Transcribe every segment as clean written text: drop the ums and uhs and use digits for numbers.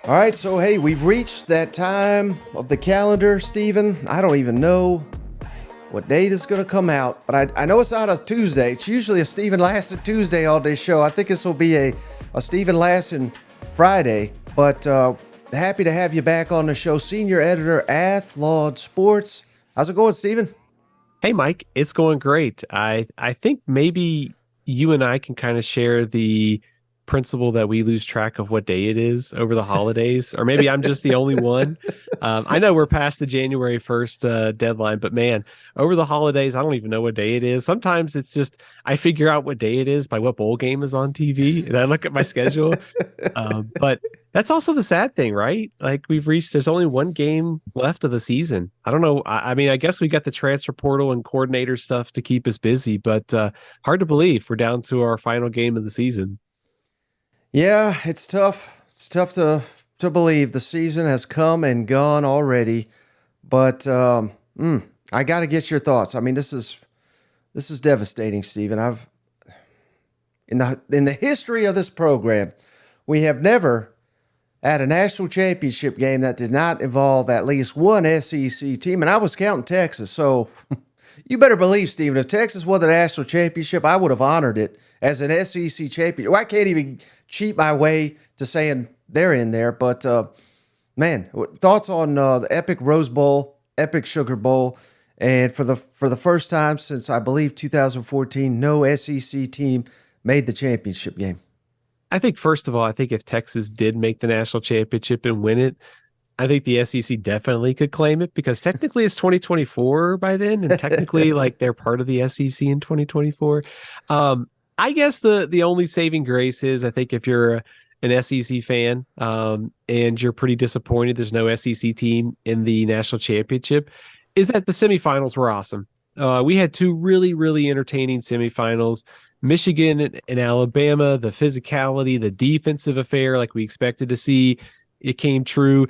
All right, so hey, we've reached that time of the calendar, Stephen. I don't even know what day this is going to come out, but I know it's not a Tuesday. It's usually a Stephen Lasson Tuesday all-day show. I think this will be a Stephen Lasson Friday, but happy to have you back on the show. Senior editor, Athlon Sports. How's it going, Stephen? Hey, Mike, it's going great. I think maybe you and I can kind of share the principle that we lose track of what day it is over the holidays, or maybe I'm just the only one. I know we're past the January 1st deadline, but man, over the holidays, I don't even know what day it is. Sometimes it's just I figure out what day it is by what bowl game is on TV, and I look at my schedule. But that's also the sad thing, right? Like there's only one game left of the season. I don't know. I mean, I guess we got the transfer portal and coordinator stuff to keep us busy, but hard to believe we're down to our final game of the season. Yeah, it's tough. It's tough to believe the season has come and gone already. But I got to get your thoughts. I mean, this is devastating, Stephen. In the history of this program, we have never had a national championship game that did not involve at least one SEC team, and I was counting Texas. So you better believe, Stephen, if Texas won the national championship, I would have honored it as an SEC champion. Well, I can't even cheat my way to saying they're in there. But, man, thoughts on the epic Rose Bowl, epic Sugar Bowl, and for the first time since, I believe, 2014, no SEC team made the championship game. I think, first of all, I think if Texas did make the national championship and win it, I think the SEC definitely could claim it because technically it's 2024 by then, and technically like they're part of the SEC in 2024. I guess the only saving grace is I think if you're an SEC fan and you're pretty disappointed there's no SEC team in the national championship, is that the semifinals were awesome. We had two really, really entertaining semifinals. Michigan and Alabama, the physicality, the defensive affair like we expected to see, it came true.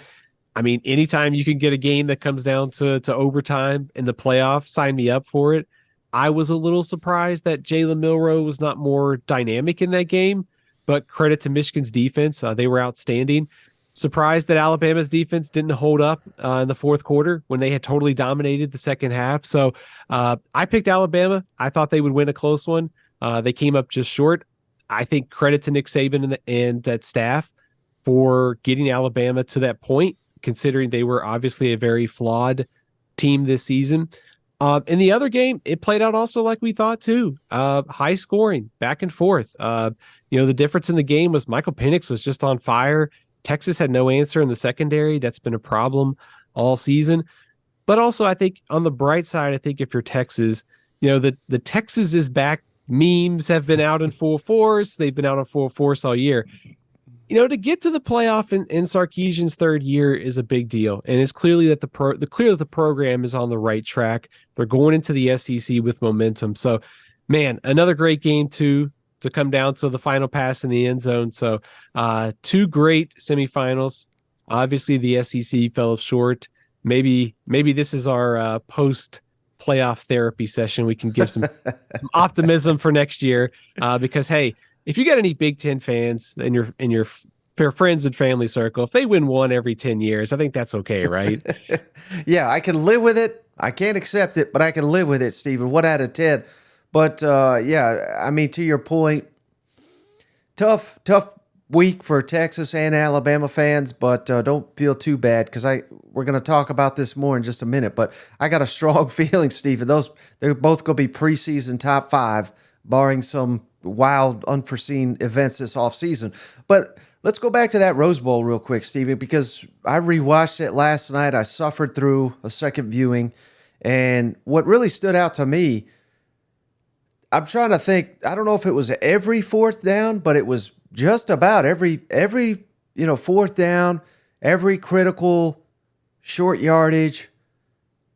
I mean, anytime you can get a game that comes down to overtime in the playoff, sign me up for it. I was a little surprised that Jalen Milroe was not more dynamic in that game, but credit to Michigan's defense. They were outstanding. Surprised that Alabama's defense didn't hold up in the fourth quarter when they had totally dominated the second half. So I picked Alabama. I thought they would win a close one. They came up just short. I think credit to Nick Saban and that staff for getting Alabama to that point, considering they were obviously a very flawed team this season. In the other game, it played out also like we thought too. High scoring, back and forth. The difference in the game was Michael Penix was just on fire. Texas had no answer in the secondary. That's been a problem all season. But also, I think on the bright side, I think if you're Texas, the Texas is back memes have been out in full force. They've been out in full force all year. To get to the playoff in Sarkisian's third year is a big deal, and it's clearly that the program is on the right track. They're going into the SEC with momentum. So, man, another great game to come down to the final pass in the end zone. So, two great semifinals. Obviously, the SEC fell short. Maybe this is our post playoff therapy session. We can give some optimism for next year because hey. If you got any Big Ten fans in your friends and family circle, if they win one every 10 years, I think that's okay, right? Yeah, I can live with it. I can't accept it, but I can live with it, Stephen. 1 out of 10. But yeah, I mean, to your point, tough week for Texas and Alabama fans, but don't feel too bad because we're going to talk about this more in just a minute. But I got a strong feeling, Stephen. They're both going to be preseason top 5, barring some wild, unforeseen events this offseason. But let's go back to that Rose Bowl real quick, Stephen, because I rewatched it last night. I suffered through a second viewing, and what really stood out to me, I'm trying to think, I don't know if it was every fourth down, but it was just about every fourth down, every critical short yardage.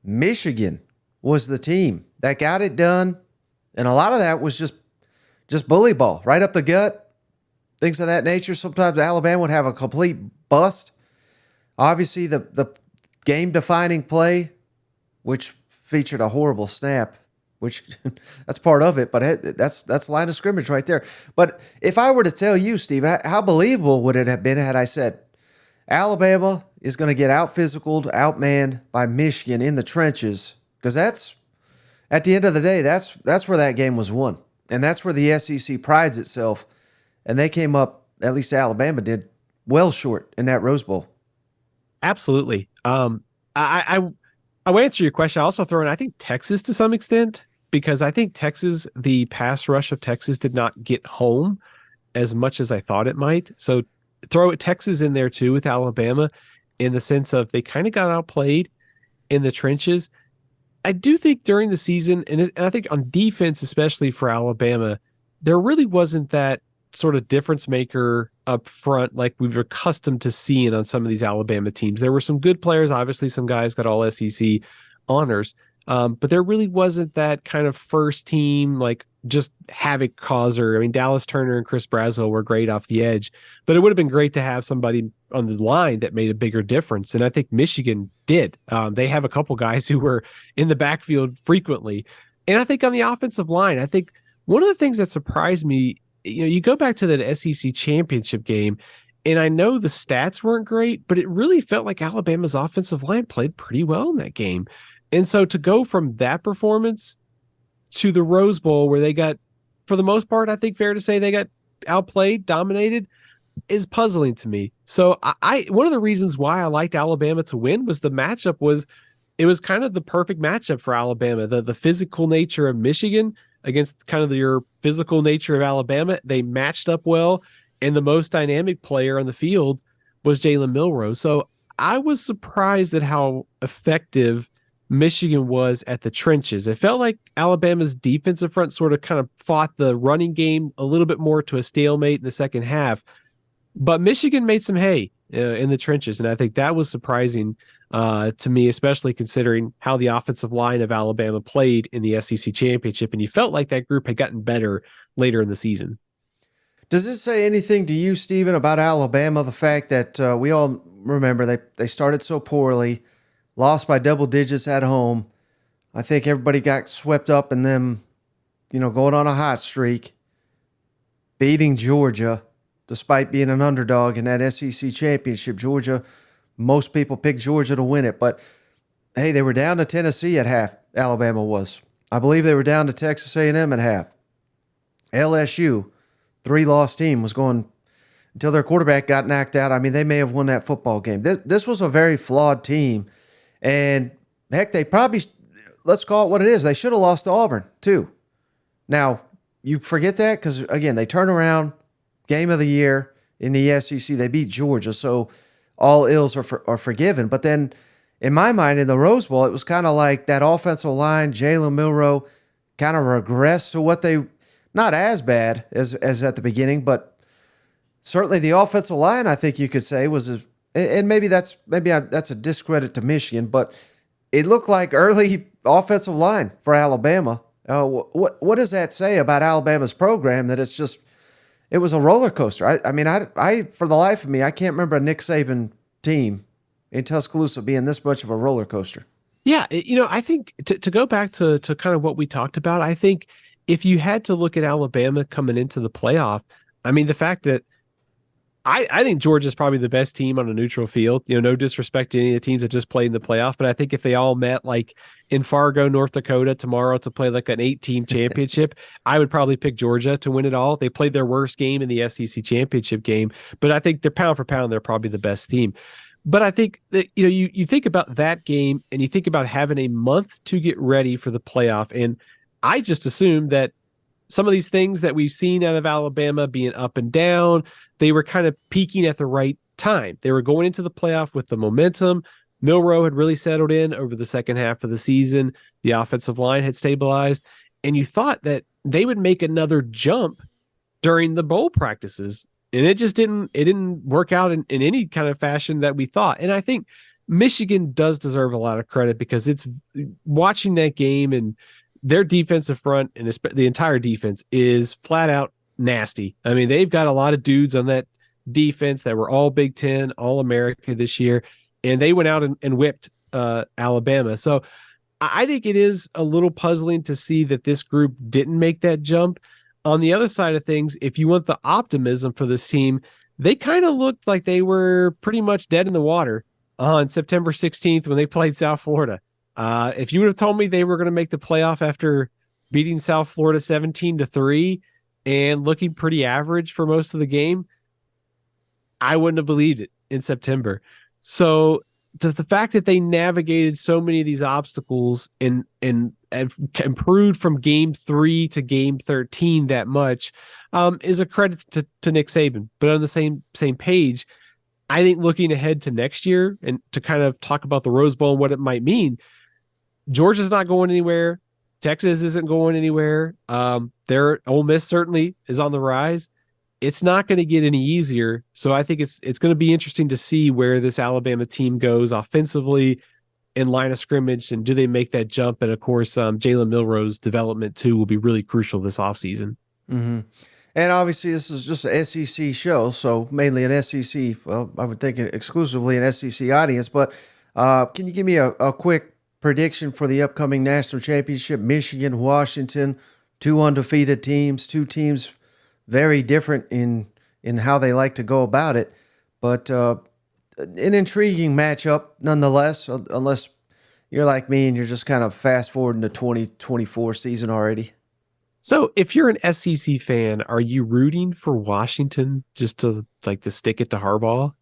Michigan was the team that got it done, and a lot of that was just bully ball, right up the gut, things of that nature. Sometimes Alabama would have a complete bust. Obviously, the game-defining play, which featured a horrible snap which that's part of it, but that's line of scrimmage right there. But if I were to tell you, Steve, how believable would it have been had I said Alabama is going to get out physicaled, outmanned by Michigan in the trenches? Because that's at the end of the day, that's where that game was won, and that's where the SEC prides itself. And they came up, at least Alabama did, well short in that Rose Bowl. Absolutely. I will answer your question. I also throw in, I think, Texas to some extent, because I think the pass rush of Texas did not get home as much as I thought it might. So throw Texas in there too with Alabama, in the sense of they kind of got outplayed in the trenches. I do think during the season, and I think on defense, especially for Alabama, there really wasn't that sort of difference maker up front like we've accustomed to seeing on some of these Alabama teams. There were some good players. Obviously, some guys got all SEC honors, but there really wasn't that kind of first team, like just havoc causer. I mean, Dallas Turner and Chris Braswell were great off the edge, but it would have been great to have somebody on the line that made a bigger difference. And I think Michigan did. They have a couple guys who were in the backfield frequently. And I think on the offensive line, I think one of the things that surprised me, you go back to that SEC championship game, and I know the stats weren't great, but it really felt like Alabama's offensive line played pretty well in that game. And so to go from that performance to the Rose Bowl, where they got, for the most part, I think fair to say they got outplayed, dominated, is puzzling to me. So I one of the reasons why I liked Alabama to win was the matchup it was kind of the perfect matchup for Alabama. The physical nature of Michigan against kind of your physical nature of Alabama, they matched up well, and the most dynamic player on the field was Jalen Milroe. So I was surprised at how effective Michigan was at the trenches. It felt like Alabama's defensive front sort of kind of fought the running game a little bit more to a stalemate in the second half, but Michigan made some hay in the trenches, and I think that was surprising to me, especially considering how the offensive line of Alabama played in the SEC championship, and you felt like that group had gotten better later in the season. Does this say anything to you, Stephen, about Alabama? The fact that we all remember they started so poorly, lost by double digits at home. I think everybody got swept up in them, going on a hot streak, beating Georgia, despite being an underdog in that SEC championship. Georgia, most people picked Georgia to win it, but hey, they were down to Tennessee at half. Alabama was. I believe they were down to Texas A&M at half. LSU, 3-loss team, was going until their quarterback got knocked out. I mean, they may have won that football game. This was a very flawed team, and heck, they probably, let's call it what it is, they should have lost to Auburn too. Now, you forget that because, again, they turn around, game of the year in the SEC, they beat Georgia, so all ills are forgiven. But then, in my mind, in the Rose Bowl, it was kind of like that offensive line, Jalen Milroe, kind of regressed to what they, not as bad as at the beginning, but certainly the offensive line, I think you could say, and maybe that's a discredit to Michigan, but it looked like early offensive line for Alabama. What does that say about Alabama's program, that it was a roller coaster? I mean, I for the life of me, I can't remember a Nick Saban team in Tuscaloosa being this much of a roller coaster. Yeah, I think to go back to kind of what we talked about, I think if you had to look at Alabama coming into the playoff, I mean, the fact that I think Georgia's probably the best team on a neutral field. No disrespect to any of the teams that just played in the playoff, but I think if they all met like in Fargo, North Dakota tomorrow to play like an 8-team championship, I would probably pick Georgia to win it all. They played their worst game in the SEC championship game, but I think they're pound for pound, they're probably the best team. But I think that, you think about that game and you think about having a month to get ready for the playoff. And I just assume that some of these things that we've seen out of Alabama being up and down, they were kind of peaking at the right time. They were going into the playoff with the momentum. Milroe had really settled in over the second half of the season. The offensive line had stabilized. And you thought that they would make another jump during the bowl practices. And it just didn't work out in any kind of fashion that we thought. And I think Michigan does deserve a lot of credit, because it's watching that game, and their defensive front and the entire defense is flat out nasty. I mean, they've got a lot of dudes on that defense that were all Big Ten, all America this year, and they went out and whipped Alabama. So I think it is a little puzzling to see that this group didn't make that jump. On the other side of things, if you want the optimism for this team, they kind of looked like they were pretty much dead in the water on September 16th when they played South Florida. If you would have told me they were going to make the playoff after beating South Florida 17-3 and looking pretty average for most of the game, I wouldn't have believed it in September. So the fact that they navigated so many of these obstacles and improved from game 3 to game 13 that much is a credit to Nick Saban. But on the same page, I think looking ahead to next year and to kind of talk about the Rose Bowl and what it might mean, Georgia's not going anywhere. Texas isn't going anywhere. Their Ole Miss certainly is on the rise. It's not going to get any easier. So I think it's going to be interesting to see where this Alabama team goes offensively in line of scrimmage, and do they make that jump? And of course, Jalen Milroe's development too will be really crucial this offseason. Mm-hmm. And obviously, this is just an SEC show, so mainly an SEC. Well, I would think exclusively an SEC audience. But can you give me a quick prediction for the upcoming national championship? Michigan, Washington, two undefeated teams, two teams very different in how they like to go about it, but an intriguing matchup nonetheless. Unless you're like me and you're just kind of fast forwarding to 2024 season already. So if you're an SEC fan, are you rooting for Washington just to stick it to Harbaugh?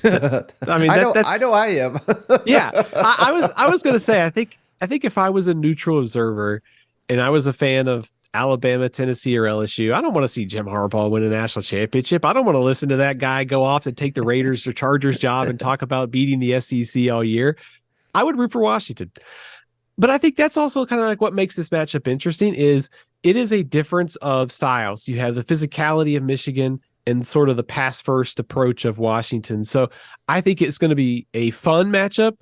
I mean, I know I am. Yeah. I was gonna say, I think if I was a neutral observer and I was a fan of Alabama, Tennessee, or LSU, I don't want to see Jim Harbaugh win a national championship. I don't want to listen to that guy go off and take the Raiders or Chargers job and talk about beating the SEC all year. I would root for Washington. But I think that's also kind of like what makes this matchup interesting is it is a difference of styles. You have the physicality of Michigan and sort of the pass first approach of Washington. So I think it's going to be a fun matchup.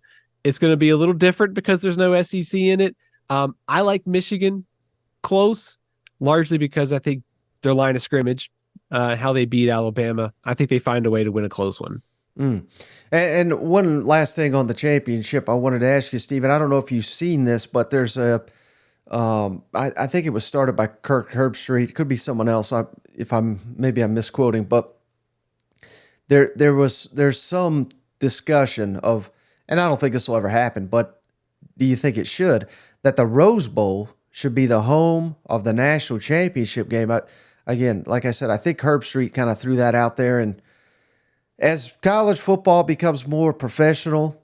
It's going to be a little different because there's no SEC in it. I like Michigan close, largely because I think their line of scrimmage, how they beat Alabama, I think they find a way to win a close one. Mm. And one last thing on the championship, I wanted to ask you, Stephen. I don't know if you've seen this, but there's I think it was started by Kirk Herbstreit. It could be someone else. Maybe I'm misquoting, but there's some discussion of, and I don't think this will ever happen, but do you think it should, that the Rose Bowl should be the home of the national championship game? Again, like I said, I think Herbstreit kind of threw that out there, and as college football becomes more professional,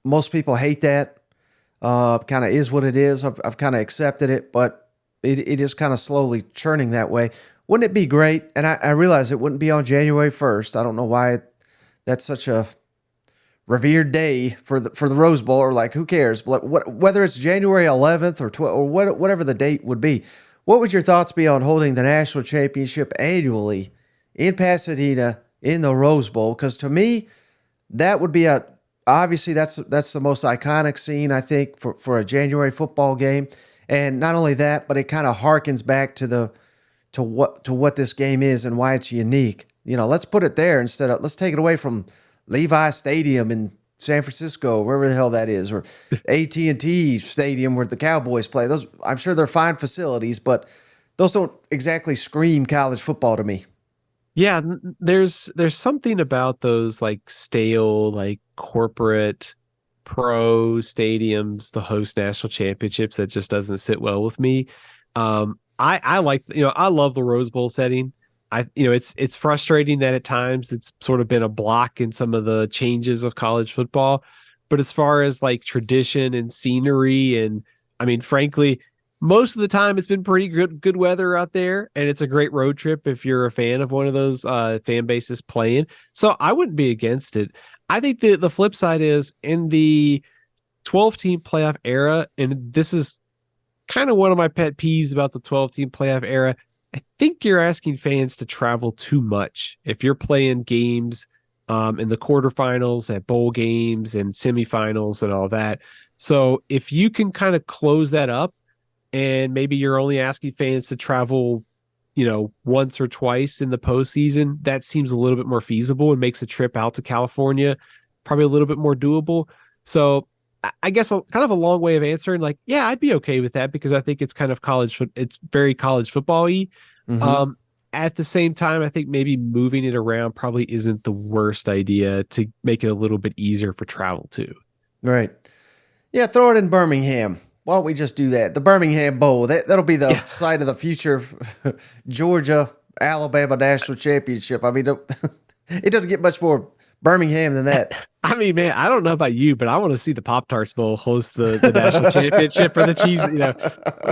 most people hate that. Kind of is what it is. I've kind of accepted it, but it is kind of slowly churning that way. Wouldn't it be great? And I realize it wouldn't be on January 1st. I don't know why that's such a revered day for the Rose Bowl, or like, who cares? Whether it's January 11th or 12th or whatever the date would be. What would your thoughts be on holding the national championship annually in Pasadena in the Rose Bowl? Because to me, that would be obviously that's the most iconic scene, I think, for a January football game. And not only that, but it kind of harkens back to what this game is and why it's unique. Let's put it there let's take it away from Levi Stadium in San Francisco, wherever the hell that is, or AT&T Stadium where the Cowboys play. Those, I'm sure they're fine facilities, but those don't exactly scream college football to me. Yeah, there's something about those like stale, like corporate pro stadiums to host national championships that just doesn't sit well with me. I like, I love the Rose Bowl setting. It's frustrating that at times it's sort of been a block in some of the changes of college football. But as far as like tradition and scenery, and I mean, frankly, most of the time it's been pretty good weather out there, and it's a great road trip if you're a fan of one of those fan bases playing. So I wouldn't be against it. I think the flip side is in the 12-team playoff era, and this is kind of one of my pet peeves about the 12-team playoff era. I think you're asking fans to travel too much if you're playing games in the quarterfinals, at bowl games and semifinals and all that. So if you can kind of close that up, and maybe you're only asking fans to travel, once or twice in the postseason, that seems a little bit more feasible and makes a trip out to California probably a little bit more doable. So I guess kind of a long way of answering. Like, yeah, I'd be okay with that because I think it's kind of it's very college football-y. Hmm. Um, at the same time, I think maybe moving it around probably isn't the worst idea to make it a little bit easier for travel too. Right. Yeah, throw it in Birmingham. Why don't we just do that? The Birmingham Bowl. That'll be the Yeah. site of the future Georgia Alabama national championship. I mean, it doesn't get much more Birmingham than that. I mean, man, I don't know about you, but I want to see the Pop Tarts Bowl host the national championship for the cheese.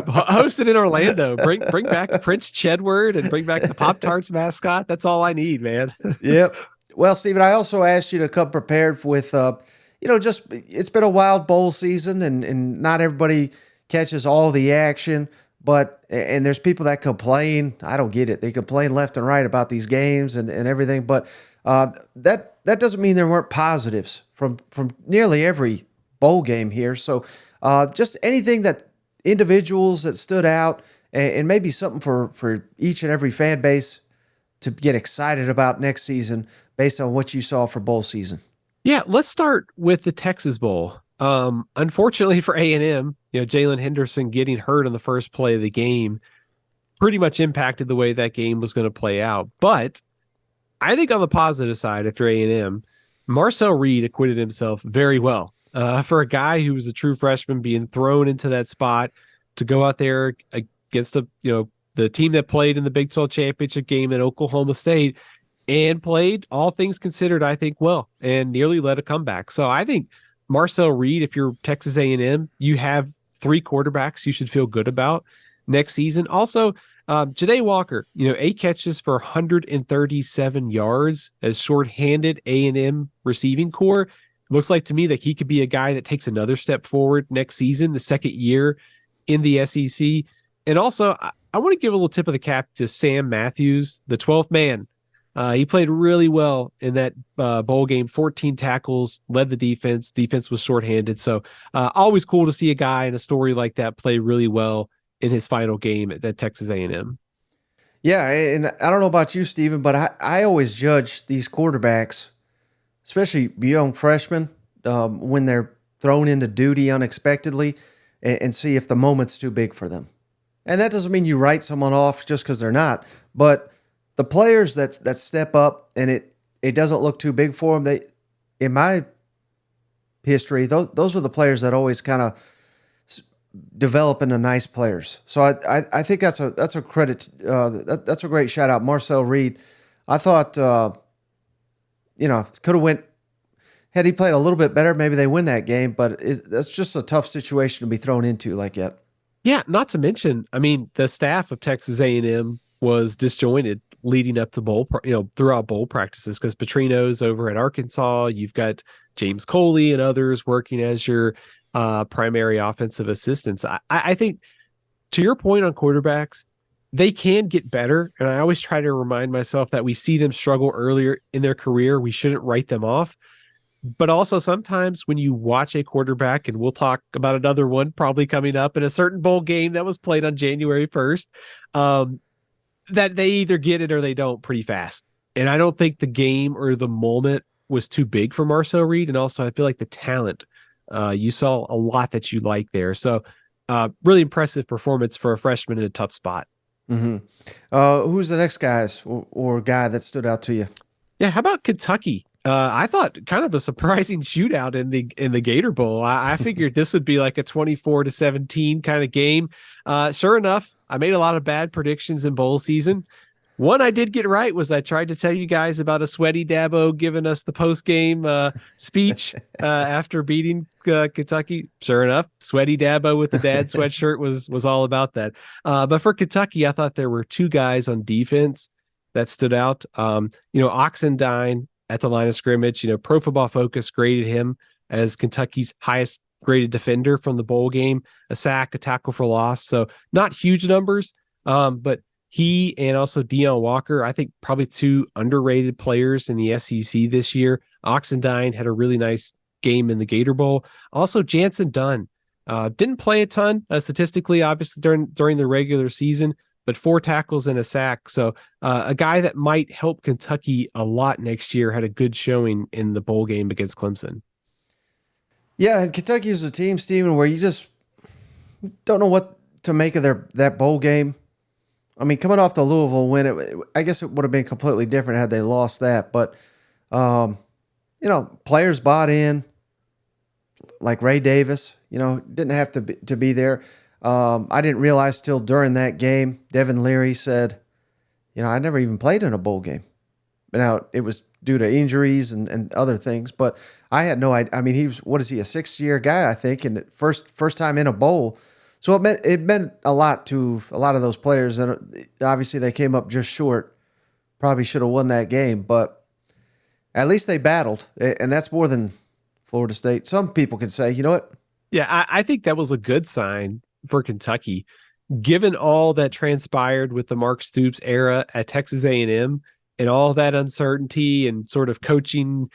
Host it in Orlando. Bring back Prince Chedward and bring back the Pop Tarts mascot. That's all I need, man. Yep. Well, Stephen, I also asked you to come prepared with, just it's been a wild bowl season, and not everybody catches all the action. But and there's people that complain. I don't get it. They complain left and right about these games and everything. But that doesn't mean there weren't positives from nearly every bowl game here. So just anything that individuals that stood out, and maybe something for each and every fan base to get excited about next season based on what you saw for bowl season? Yeah, let's start with the Texas Bowl. Unfortunately for A&M, Jalen Henderson getting hurt on the first play of the game pretty much impacted the way that game was going to play out. But I think on the positive side, after A&M, Marcel Reed acquitted himself very well. For a guy who was a true freshman being thrown into that spot to go out there against the team that played in the Big 12 championship game at Oklahoma State and played, all things considered, I think, well, and nearly led a comeback. So I think Marcel Reed, if you're Texas A&M, you have three quarterbacks you should feel good about next season. Also, Janae Walker, 8 catches for 137 yards as shorthanded A&M receiving core. Looks like to me that he could be a guy that takes another step forward next season, the second year in the SEC. And also, I want to give a little tip of the cap to Sam Matthews, the 12th man. He played really well in that bowl game, 14 tackles, led the defense. Defense was shorthanded. So always cool to see a guy in a story like that play really well in his final game at Texas A&M. Yeah, and I don't know about you, Stephen, but I always judge these quarterbacks, especially young freshmen, when they're thrown into duty unexpectedly, and see if the moment's too big for them. And that doesn't mean you write someone off just because they're not, but the players that step up and it doesn't look too big for them, in my history, those are the players that always kind of develop into nice players. So I think that's a credit. That's a great shout out, Marcel Reed. I thought could have went had he played a little bit better, maybe they win that game. But that's just a tough situation to be thrown into like that. Yeah, not to mention, I mean, the staff of Texas A&M was disjointed leading up to throughout bowl practices because Petrino's over at Arkansas. You've got James Coley and others working as your primary offensive assistants. I think, to your point on quarterbacks, they can get better. And I always try to remind myself that we see them struggle earlier in their career. We shouldn't write them off. But also sometimes when you watch a quarterback, and we'll talk about another one probably coming up in a certain bowl game that was played on January 1st, that they either get it or they don't pretty fast. And I don't think the game or the moment was too big for Marcel Reed. And also I feel like the talent, you saw a lot that you like there. So really impressive performance for a freshman in a tough spot. Mm-hmm. Who's the next guys or guy that stood out to you? Yeah, how about Kentucky? I thought kind of a surprising shootout in the Gator Bowl. I figured this would be like a 24-17 kind of game. Sure enough, I made a lot of bad predictions in bowl season. One I did get right was I tried to tell you guys about a sweaty Dabo giving us the post game speech after beating Kentucky. Sure enough, sweaty Dabo with the dad sweatshirt was all about that. But for Kentucky, I thought there were two guys on defense that stood out. Oxendine at the line of scrimmage, Pro Football Focus graded him as Kentucky's highest graded defender from the bowl game, a sack, a tackle for loss. So not huge numbers, but he and also Deion Walker, I think probably two underrated players in the SEC this year. Oxendine had a really nice game in the Gator Bowl. Also, Jansen Dunn didn't play a ton statistically, obviously during the regular season, but 4 tackles and a sack. So a guy that might help Kentucky a lot next year had a good showing in the bowl game against Clemson. Yeah, and Kentucky is a team, Steven, where you just don't know what to make of that bowl game. I mean, coming off the Louisville win, I guess it would have been completely different had they lost that. But um, players bought in, like Ray Davis. Didn't have to be there. I didn't realize till during that game, Devin Leary said, I never even played in a bowl game. Now it was due to injuries and other things, but I had no idea. I mean, what is he, a 6-year guy, I think, and first time in a bowl. So it meant a lot to a lot of those players, and obviously they came up just short. Probably should have won that game, but at least they battled, and that's more than Florida State. Some people could say, you know what? Yeah, I think that was a good sign for Kentucky, given all that transpired with the Mark Stoops era at Texas A&M and all that uncertainty and sort of coaching,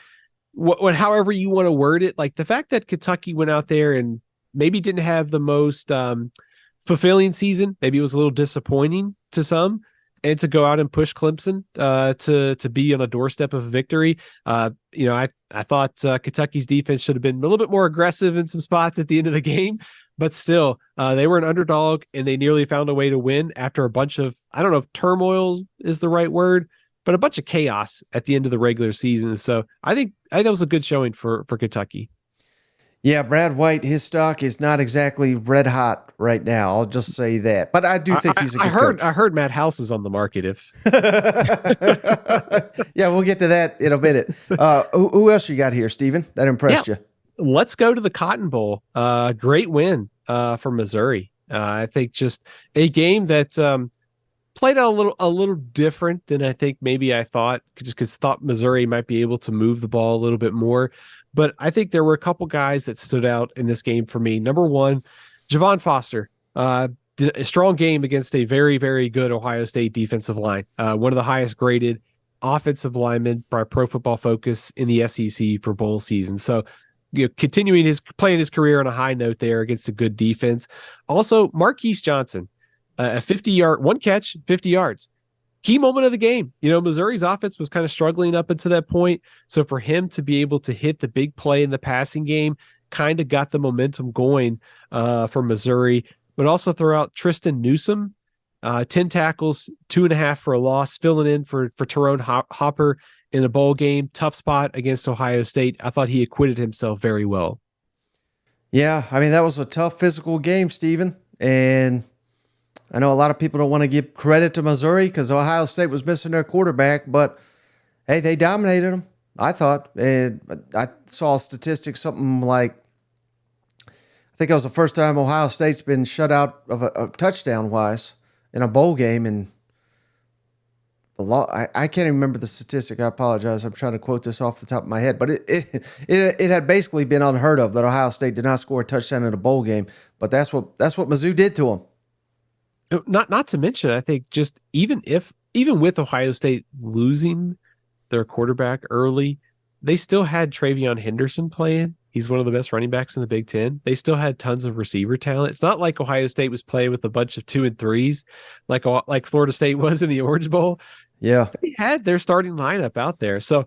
however you want to word it. Like the fact that Kentucky went out there and maybe didn't have the most fulfilling season, maybe it was a little disappointing to some, and to go out and push Clemson to be on a doorstep of victory. I thought Kentucky's defense should have been a little bit more aggressive in some spots at the end of the game, but still, they were an underdog and they nearly found a way to win after a bunch of, I don't know if turmoil is the right word, but a bunch of chaos at the end of the regular season. So I think that was a good showing for Kentucky. Yeah, Brad White, his stock is not exactly red hot right now. I'll just say that. But I do think he's a good coach. I heard Matt House is on the market. Yeah, we'll get to that in a minute. Who else you got here, Steven, that impressed you? Let's go to the Cotton Bowl. Great win for Missouri. I think just a game that played out a little different than I think maybe I thought, just because thought Missouri might be able to move the ball a little bit more. But I think there were a couple guys that stood out in this game for me. Number one, Javon Foster did a strong game against a very, very good Ohio State defensive line. One of the highest graded offensive linemen by Pro Football Focus in the SEC for bowl season. So, continuing playing his career on a high note there against a good defense. Also, Marquise Johnson, a 50-yard, one catch, 50 yards. Key moment of the game. Missouri's offense was kind of struggling up until that point. So for him to be able to hit the big play in the passing game kind of got the momentum going for Missouri. But also throw out Tristan Newsome, 10 tackles, 2.5 for a loss, filling in for Tyrone Hopper in a bowl game. Tough spot against Ohio State. I thought he acquitted himself very well. Yeah, I mean, that was a tough physical game, Steven. And I know a lot of people don't want to give credit to Missouri because Ohio State was missing their quarterback, but hey, they dominated them, I thought. And I saw statistics, something like, I think it was the first time Ohio State's been shut out of a touchdown-wise in a bowl game. And I can't even remember the statistic. I apologize. I'm trying to quote this off the top of my head, but it had basically been unheard of that Ohio State did not score a touchdown in a bowl game. But that's what Mizzou did to them. Not to mention, I think just even with Ohio State losing their quarterback early, they still had Travion Henderson playing. He's one of the best running backs in the Big Ten. They still had tons of receiver talent. It's not like Ohio State was playing with a bunch of 2 and 3s like Florida State was in the Orange Bowl. Yeah, they had their starting lineup out there. So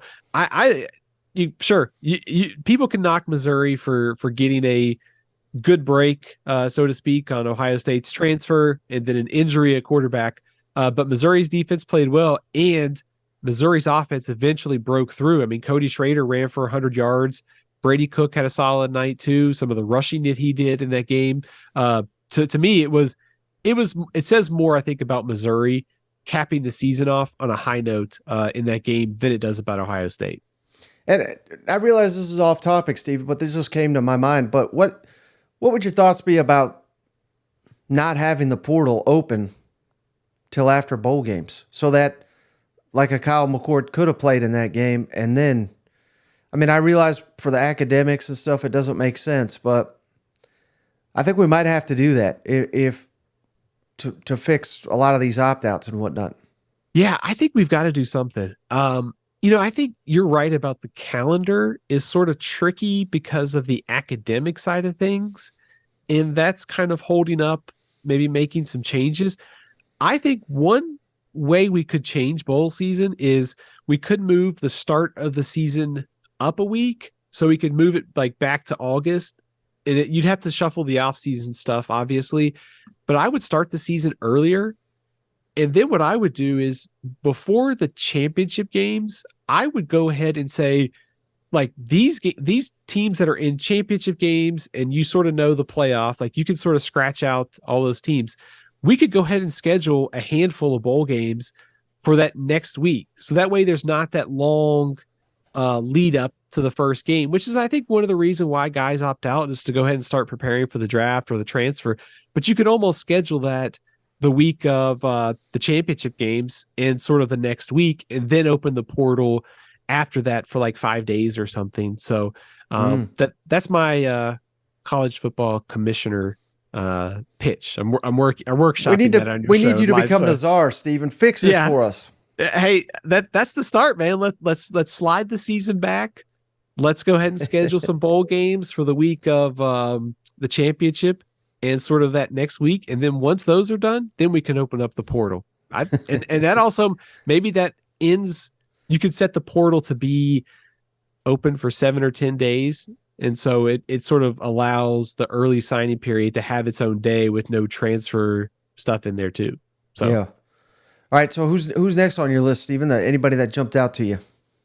people can knock Missouri for getting a good break, so to speak, on Ohio State's transfer and then an injury at quarterback. But Missouri's defense played well, and Missouri's offense eventually broke through. I mean, Cody Schrader ran for 100 yards. Brady Cook had a solid night too. Some of the rushing that he did in that game. To me, it says more, I think, about Missouri capping the season off on a high note in that game than it does about Ohio State. And I realize this is off topic, Steve, but this just came to my mind. But what would your thoughts be about not having the portal open till after bowl games so that like a Kyle McCord could have played in that game? And then, I mean, I realize for the academics and stuff, it doesn't make sense, but I think we might have to do that if to fix a lot of these opt-outs and whatnot. Yeah, I think we've got to do something. I think you're right about the calendar is sort of tricky because of the academic side of things. And that's kind of holding up, maybe making some changes. I think one way we could change bowl season is we could move the start of the season up a week so we could move it like back to August. And you'd have to shuffle the offseason stuff, obviously, but I would start the season earlier. And then what I would do is before the championship games, I would go ahead and say, like these teams that are in championship games and you sort of know the playoff, like you can sort of scratch out all those teams. We could go ahead and schedule a handful of bowl games for that next week. So that way there's not that long lead up to the first game, which is, I think, one of the reasons why guys opt out is to go ahead and start preparing for the draft or the transfer. But you could almost schedule that the week of the championship games and sort of the next week, and then open the portal after that for like 5 days or something. So that's my college football commissioner pitch. I'm workshopping that on your we show need you to live, become so. the czar, Stephen. Fix this for us. Hey, that's the start, man. Let's slide the season back. Let's go ahead and schedule some bowl games for the week of the championship and sort of that next week. And then once those are done, then we can open up the portal. And that also, maybe that ends, you could set the portal to be open for 7 or 10 days. And so it sort of allows the early signing period to have its own day with no transfer stuff in there too. So yeah. All right, so who's next on your list, Stephen? Anybody that jumped out to you?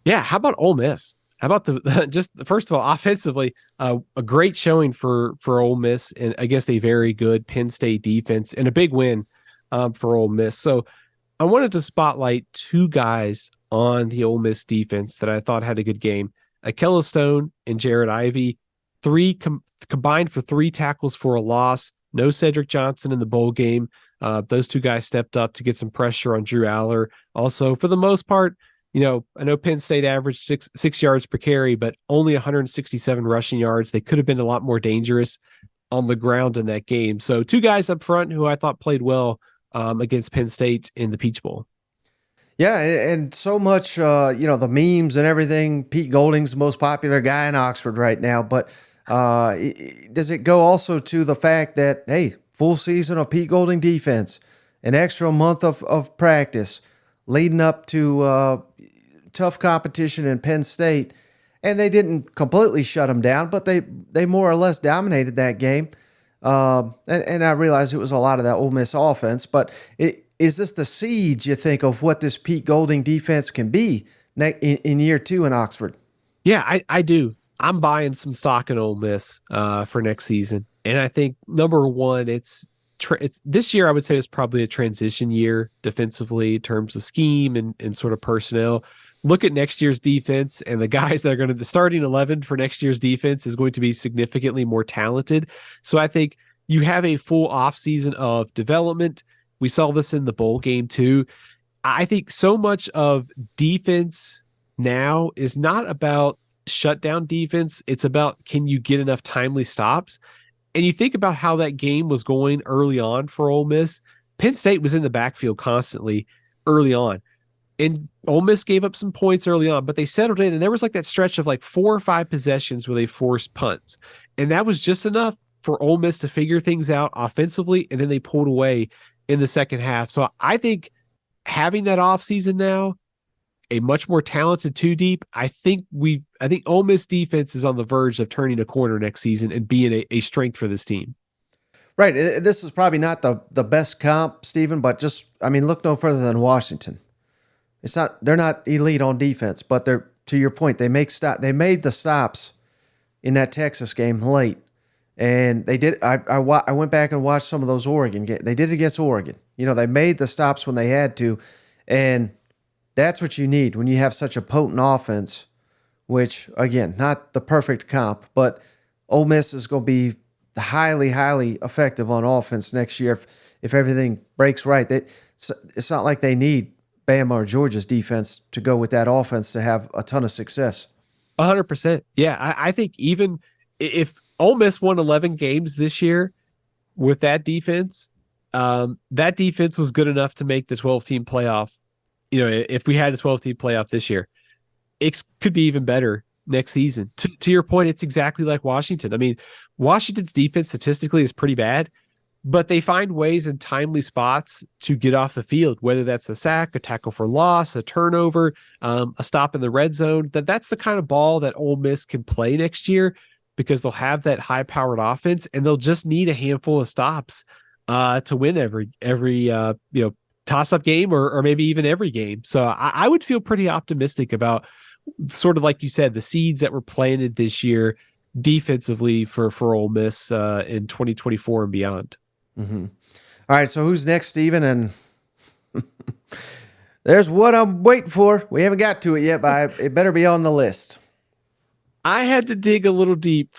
Yeah, how about Ole Miss? How about just first of all, offensively, a great showing for Ole Miss and against a very good Penn State defense and a big win for Ole Miss. So I wanted to spotlight two guys on the Ole Miss defense that I thought had a good game: Akello Stone and Jared Ivey. Combined for 3 tackles for a loss. No Cedric Johnson in the bowl game. Those two guys stepped up to get some pressure on Drew Aller. Also, for the most part, I know Penn State averaged six yards per carry, but only 167 rushing yards. They could have been a lot more dangerous on the ground in that game. So 2 guys up front who I thought played well against Penn State in the Peach Bowl. Yeah, and so much, the memes and everything. Pete Golding's the most popular guy in Oxford right now, but does it go also to the fact that, hey, full season of Pete Golding defense, an extra month of practice leading up to tough competition in Penn State, and they didn't completely shut them down, but they more or less dominated that game. And I realize it was a lot of that Ole Miss offense, but is this the seed, you think, of what this Pete Golding defense can be in year 2 in Oxford? Yeah, I do. I'm buying some stock in Ole Miss for next season. And I think, number one, it's this year I would say is probably a transition year defensively in terms of scheme and sort of personnel. Look at next year's defense, and the guys that are going to, the starting 11 for next year's defense is going to be significantly more talented. So I think you have a full offseason of development. We saw this in the bowl game too. I think so much of defense now is not about shutdown defense. It's about, can you get enough timely stops? And you think about how that game was going early on for Ole Miss. Penn State was in the backfield constantly early on. And Ole Miss gave up some points early on, but they settled in. And there was like that stretch of like 4 or 5 possessions where they forced punts. And that was just enough for Ole Miss to figure things out offensively. And then they pulled away in the second half. So I think having that offseason now, a much more talented 2 deep, I think Ole Miss defense is on the verge of turning a corner next season and being a strength for this team. Right. This is probably not the best comp, Stephen, but look no further than Washington. They're not elite on defense, but they're, to your point, they made the stops in that Texas game late. And they did. I went back and watched some of those Oregon games. They did it against Oregon. They made the stops when they had to, and that's what you need when you have such a potent offense. Which, again, not the perfect comp, but Ole Miss is going to be highly, highly effective on offense next year if everything breaks right. It's not like they need Bama or Georgia's defense to go with that offense to have a ton of success. 100%. Yeah, I think even if Ole Miss won 11 games this year with that defense was good enough to make the 12-team playoff. If we had a 12-team playoff this year, it could be even better next season. To your point, it's exactly like Washington. I mean, Washington's defense statistically is pretty bad, but they find ways in timely spots to get off the field, whether that's a sack, a tackle for loss, a turnover, a stop in the red zone. That's the kind of ball that Ole Miss can play next year because they'll have that high-powered offense and they'll just need a handful of stops to win every toss-up game or maybe even every game. So I would feel pretty optimistic about sort of like you said, the seeds that were planted this year defensively for Ole Miss in 2024 and beyond. Mm-hmm. All right, so who's next, Steven? And there's what I'm waiting for. We haven't got to it yet, but it better be on the list. I had to dig a little deep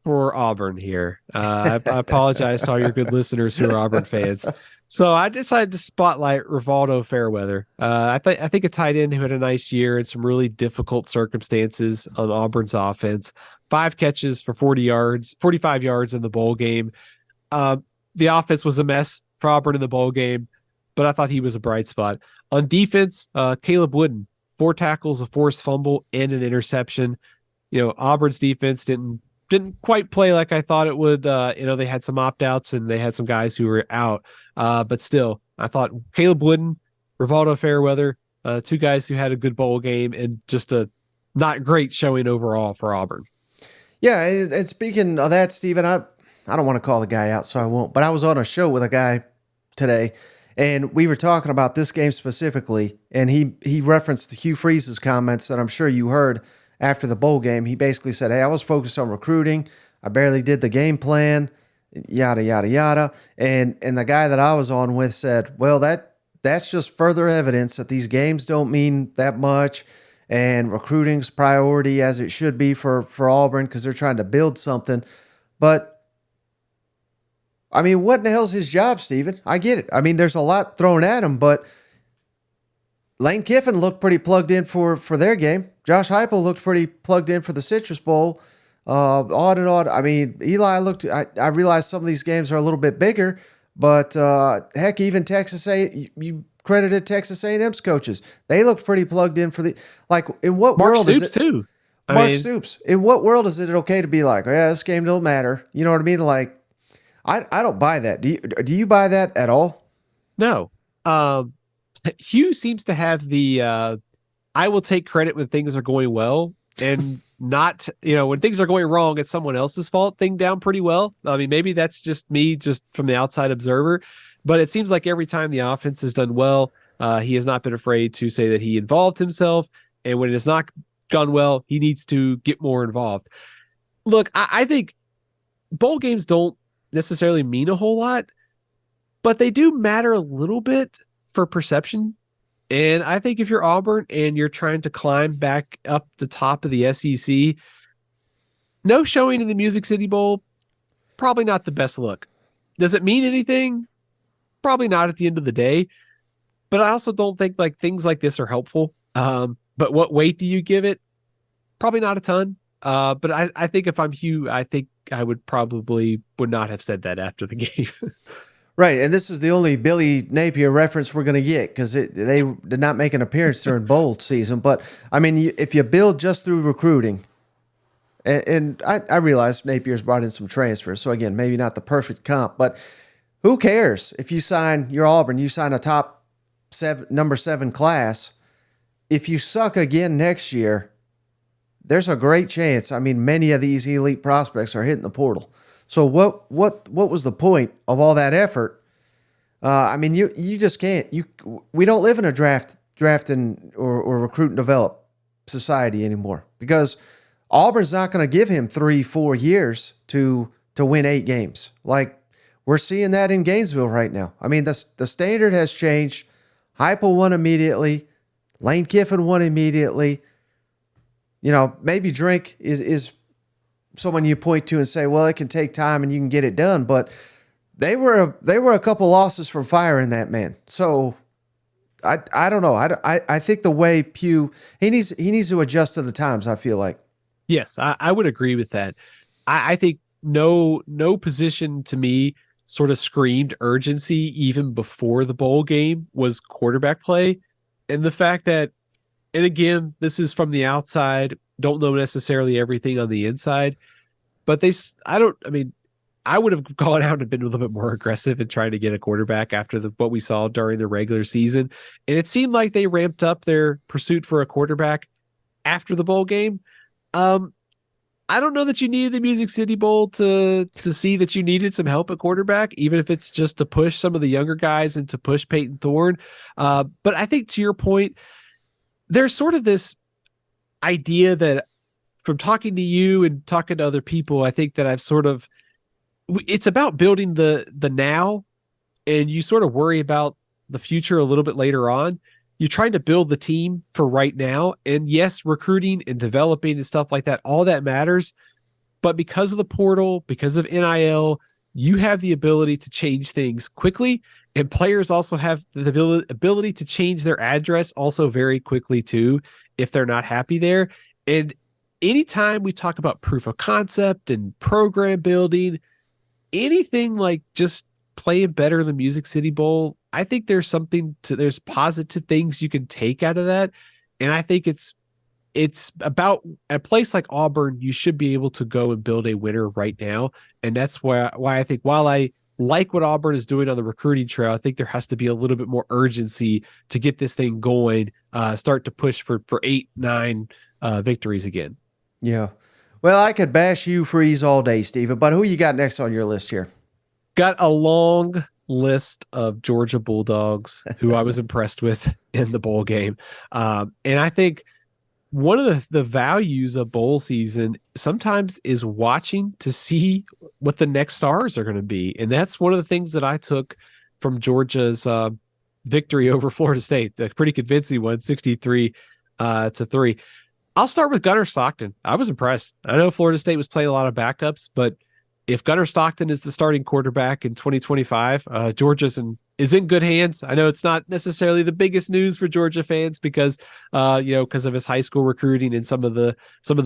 for Auburn here. I apologize to all your good listeners who are Auburn fans. So I decided to spotlight Rivaldo Fairweather. I think a tight end who had a nice year in some really difficult circumstances on Auburn's offense. 5 catches for 45 yards in the bowl game. The offense was a mess for Auburn in the bowl game, but I thought he was a bright spot. On defense, Caleb Wooden, 4 tackles, a forced fumble, and an interception. Auburn's defense didn't quite play like I thought it would. They had some opt-outs and they had some guys who were out. But still, I thought Caleb Wooden, Rivaldo Fairweather, 2 guys who had a good bowl game and just a not great showing overall for Auburn. Yeah, and speaking of that, Steven, I don't want to call the guy out, so I won't. But I was on a show with a guy today, and we were talking about this game specifically, and he referenced Hugh Freeze's comments that I'm sure you heard after the bowl game. He basically said, hey, I was focused on recruiting. I barely did the game plan, yada, yada, yada. And the guy that I was on with said, well, that's just further evidence that these games don't mean that much, and recruiting's priority as it should be for Auburn because they're trying to build something. But, I mean, what in the hell's his job, Steven? I get it. I mean, there's a lot thrown at him, but Lane Kiffin looked pretty plugged in for their game. Josh Heupel looked pretty plugged in for the Citrus Bowl. On and on. I mean, Eli looked. I realized some of these games are a little bit bigger, but heck, even Texas A. You credited Texas A&M's coaches. They looked pretty plugged in for the In what Mark world Stoops is it? too. Mark Stoops. In what world is it okay to be like, oh, yeah, this game don't matter? You know what I mean? Like, I don't buy that. Do you buy that at all? No. Hugh seems to have the I will take credit when things are going well and not, when things are going wrong, it's someone else's fault thing down pretty well. I mean, maybe that's just me, just from the outside observer, but it seems like every time the offense has done well, he has not been afraid to say that he involved himself. And when it has not gone well, he needs to get more involved. Look, I think bowl games don't necessarily mean a whole lot, but they do matter a little bit for perception. And I think if you're Auburn and you're trying to climb back up the top of the SEC, no showing in the Music City Bowl, probably not the best look. Does it mean anything? Probably not at the end of the day. But I also don't think things like this are helpful. But what weight do you give it? Probably not a ton. But I think if I'm Hugh, I think I would not have said that after the game. Right, and this is the only Billy Napier reference we're going to get because they did not make an appearance during bowl season. But, I mean, if you build just through recruiting, and I realize Napier's brought in some transfers, so, again, maybe not the perfect comp, but who cares if you sign your Auburn, you sign a top number 7 class. If you suck again next year, there's a great chance. I mean, many of these elite prospects are hitting the portal. So what was the point of all that effort? I mean, you just can't. We don't live in a drafting or recruit and develop society anymore because Auburn's not going to give him 3-4 years to win 8 games. Like we're seeing that in Gainesville right now. I mean, the standard has changed. Heupel won immediately. Lane Kiffin won immediately. Maybe Drink is someone you point to and say, well, it can take time and you can get it done. But they were a couple losses from firing that man. So I don't know. I think the way Pugh, he needs to adjust to the times, I feel like. Yes, I would agree with that. I think no position to me sort of screamed urgency even before the bowl game was quarterback play. And the fact that, and again, this is from the outside, don't know necessarily everything on the inside, but I would have gone out and been a little bit more aggressive in trying to get a quarterback after what we saw during the regular season. And it seemed like they ramped up their pursuit for a quarterback after the bowl game. Um, I don't know that you needed the Music City Bowl to see that you needed some help at quarterback, even if it's just to push some of the younger guys and to push Peyton Thorne. But I think to your point, there's sort of this idea that from talking to you and talking to other people, I think that I've sort of it's about building the now, and you sort of worry about the future a little bit later on. You're trying to build the team for right now. And yes, recruiting and developing and stuff like that, all that matters. But because of the portal, because of NIL, you have the ability to change things quickly. And players also have the ability to change their address also very quickly too, if they're not happy there. And anytime we talk about proof of concept and program building, anything like just playing better in the Music City Bowl, I think there's positive things you can take out of that. And I think it's about a place like Auburn, you should be able to go and build a winner right now. And that's why I think while I like what Auburn is doing on the recruiting trail, I think there has to be a little bit more urgency to get this thing going, start to push for 8-9 victories again. Yeah. Well, I could bash you Freeze all day, Steven, but who you got next on your list here? Got a long list of Georgia Bulldogs who I was impressed with in the bowl game. And I think one of the values of bowl season sometimes is watching to see what the next stars are going to be. And that's one of the things that I took from Georgia's victory over Florida State, a pretty convincing one, 63-3. I'll start with Gunnar Stockton. I was impressed. I know Florida State was playing a lot of backups, but if Gunnar Stockton is the starting quarterback in 2025, Georgia is in good hands. I know it's not necessarily the biggest news for Georgia fans because because of his high school recruiting and some of the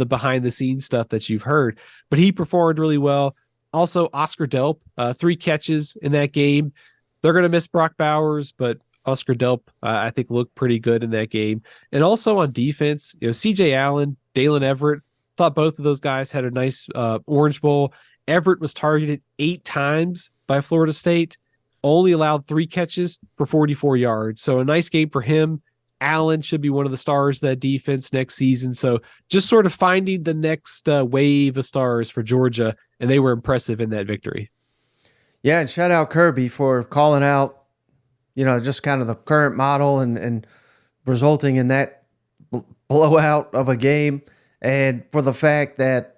behind the scenes stuff that you've heard, but he performed really well. Also, Oscar Delp, 3 catches in that game. They're going to miss Brock Bowers, but Oscar Delp, I think, looked pretty good in that game. And also on defense, CJ Allen, Dalen Everett, thought both of those guys had a nice Orange Bowl. Everett was targeted 8 times by Florida State, only allowed 3 catches for 44 yards. So a nice game for him. Allen should be one of the stars of that defense next season. So just sort of finding the next wave of stars for Georgia, and they were impressive in that victory. Yeah, and shout out Kirby for calling out, just kind of the current model and resulting in that blowout of a game, and for the fact that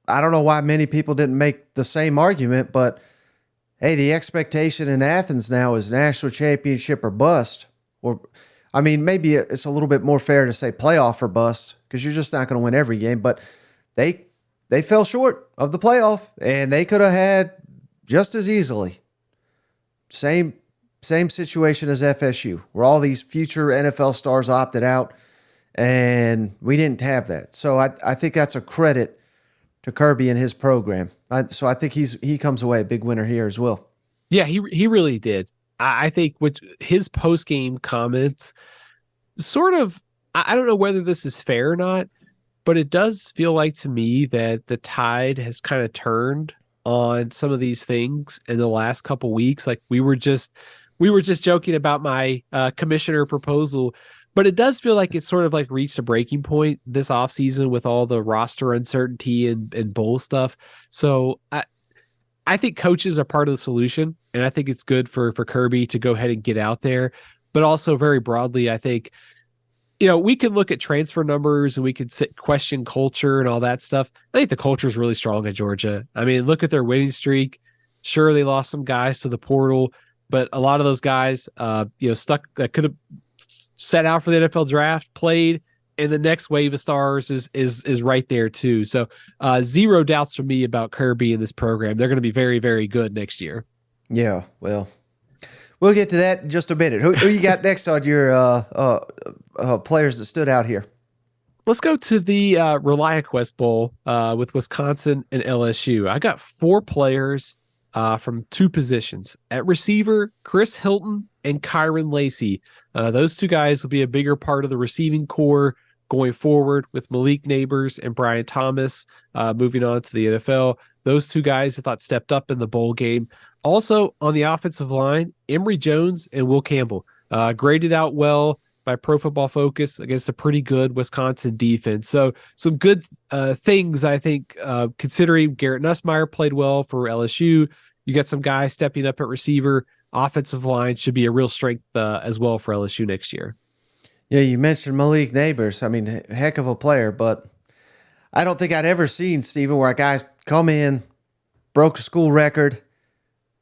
I don't know why many people didn't make the same argument, but hey, the expectation in Athens now is national championship or bust. Or, I mean, maybe it's a little bit more fair to say playoff or bust because you're just not going to win every game. But they fell short of the playoff, and they could have had just as easily same situation as FSU, where all these future NFL stars opted out, and we didn't have that. So I think that's a credit to Kirby and his program. So I think he comes away a big winner here as well. Yeah, he really did. I think with his post-game comments, sort of, I don't know whether this is fair or not, but it does feel like to me that the tide has kind of turned on some of these things in the last couple weeks. Like we were just joking about my commissioner proposal, but it does feel like it's sort of like reached a breaking point this offseason with all the roster uncertainty and bowl stuff. So I think coaches are part of the solution, and I think it's good for Kirby to go ahead and get out there. But also very broadly, I think, we can look at transfer numbers and we can question culture and all that stuff. I think the culture is really strong at Georgia. I mean, look at their winning streak. Sure, they lost some guys to the portal, but a lot of those guys, stuck that could have set out for the NFL draft, played, and the next wave of stars is right there too. So zero doubts for me about Kirby in this program. They're going to be very, very good next year. Yeah, well, we'll get to that in just a minute. Who you got next on your players that stood out here? Let's go to the ReliaQuest Bowl with Wisconsin and LSU. I got 4 players from 2 positions. At receiver, Chris Hilton and Kyron Lacey. Those 2 guys will be a bigger part of the receiving core going forward with Malik Neighbors and Brian Thomas moving on to the NFL. Those two guys I thought stepped up in the bowl game. Also on the offensive line, Emory Jones and Will Campbell graded out well by Pro Football Focus against a pretty good Wisconsin defense. So some good things, I think, considering Garrett Nussmeier played well for LSU. You got some guys stepping up at receiver. Offensive line should be a real strength as well for LSU next year. Yeah, you mentioned Malik Neighbors. I mean, heck of a player, but I don't think I'd ever seen, Stephen, where a guy come in, broke a school record.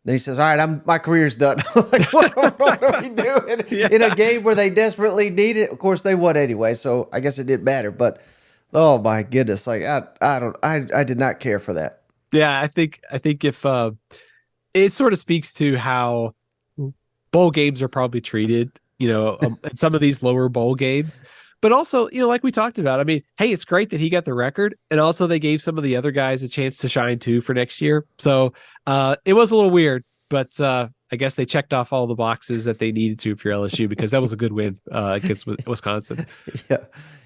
Then he says, "All right, my career's done." Like, what are we doing Yeah. in a game where they desperately need it? Of course, they would anyway, so I guess it didn't matter. But oh my goodness, like I did not care for that. Yeah, I think if it sort of speaks to how bowl games are probably treated, in some of these lower bowl games. But also, like we talked about, I mean, hey, it's great that he got the record. And also they gave some of the other guys a chance to shine too for next year. So it was a little weird, but I guess they checked off all the boxes that they needed to for LSU because that was a good win against Wisconsin. Yeah,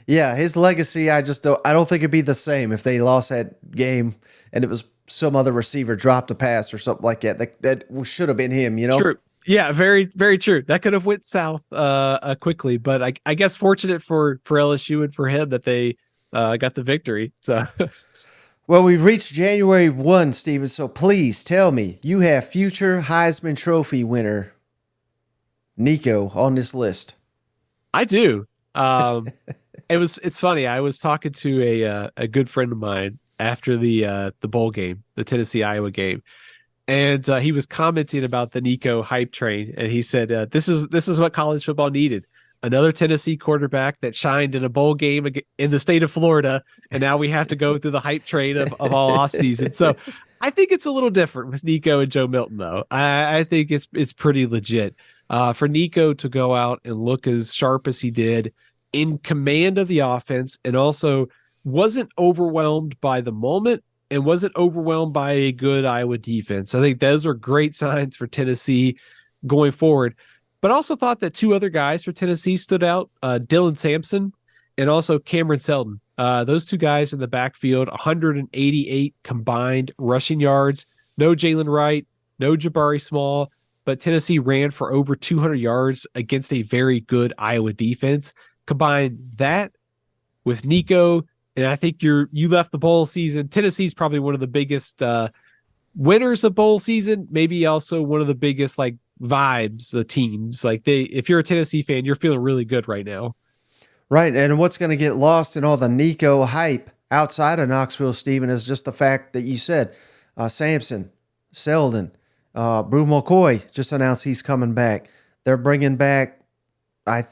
yeah. His legacy, I don't think it'd be the same if they lost that game and it was some other receiver dropped a pass or something like that. That should have been him. True. Yeah, very, very true. That could have went south quickly, but I guess fortunate for LSU and for him that they got the victory. So, well, we've reached January 1, Steven. So please tell me you have future Heisman Trophy winner Nico on this list. I do. It's funny. I was talking to a good friend of mine after the bowl game, the Tennessee Iowa game. And he was commenting about the Nico hype train, and he said, "This is what college football needed: another Tennessee quarterback that shined in a bowl game in the state of Florida, and now we have to go through the hype train of all off season." So, I think it's a little different with Nico and Joe Milton, though. I think it's pretty legit for Nico to go out and look as sharp as he did, in command of the offense, and also wasn't overwhelmed by the moment and wasn't overwhelmed by a good Iowa defense. I think those are great signs for Tennessee going forward. But also thought that two other guys for Tennessee stood out, Dylan Sampson and also Cameron Seldon. Those two guys in the backfield, 188 combined rushing yards. No Jalen Wright, no Jabari Small, but Tennessee ran for over 200 yards against a very good Iowa defense. Combine that with Nico, and I think you left the bowl season. Tennessee's probably one of the biggest winners of bowl season, maybe also one of the biggest like vibes teams. Like if you're a Tennessee fan, you're feeling really good right now. Right, and what's going to get lost in all the Nico hype outside of Knoxville, Stephen, is just the fact that you said Sampson, Seldon, Brew McCoy just announced he's coming back. They're bringing back, I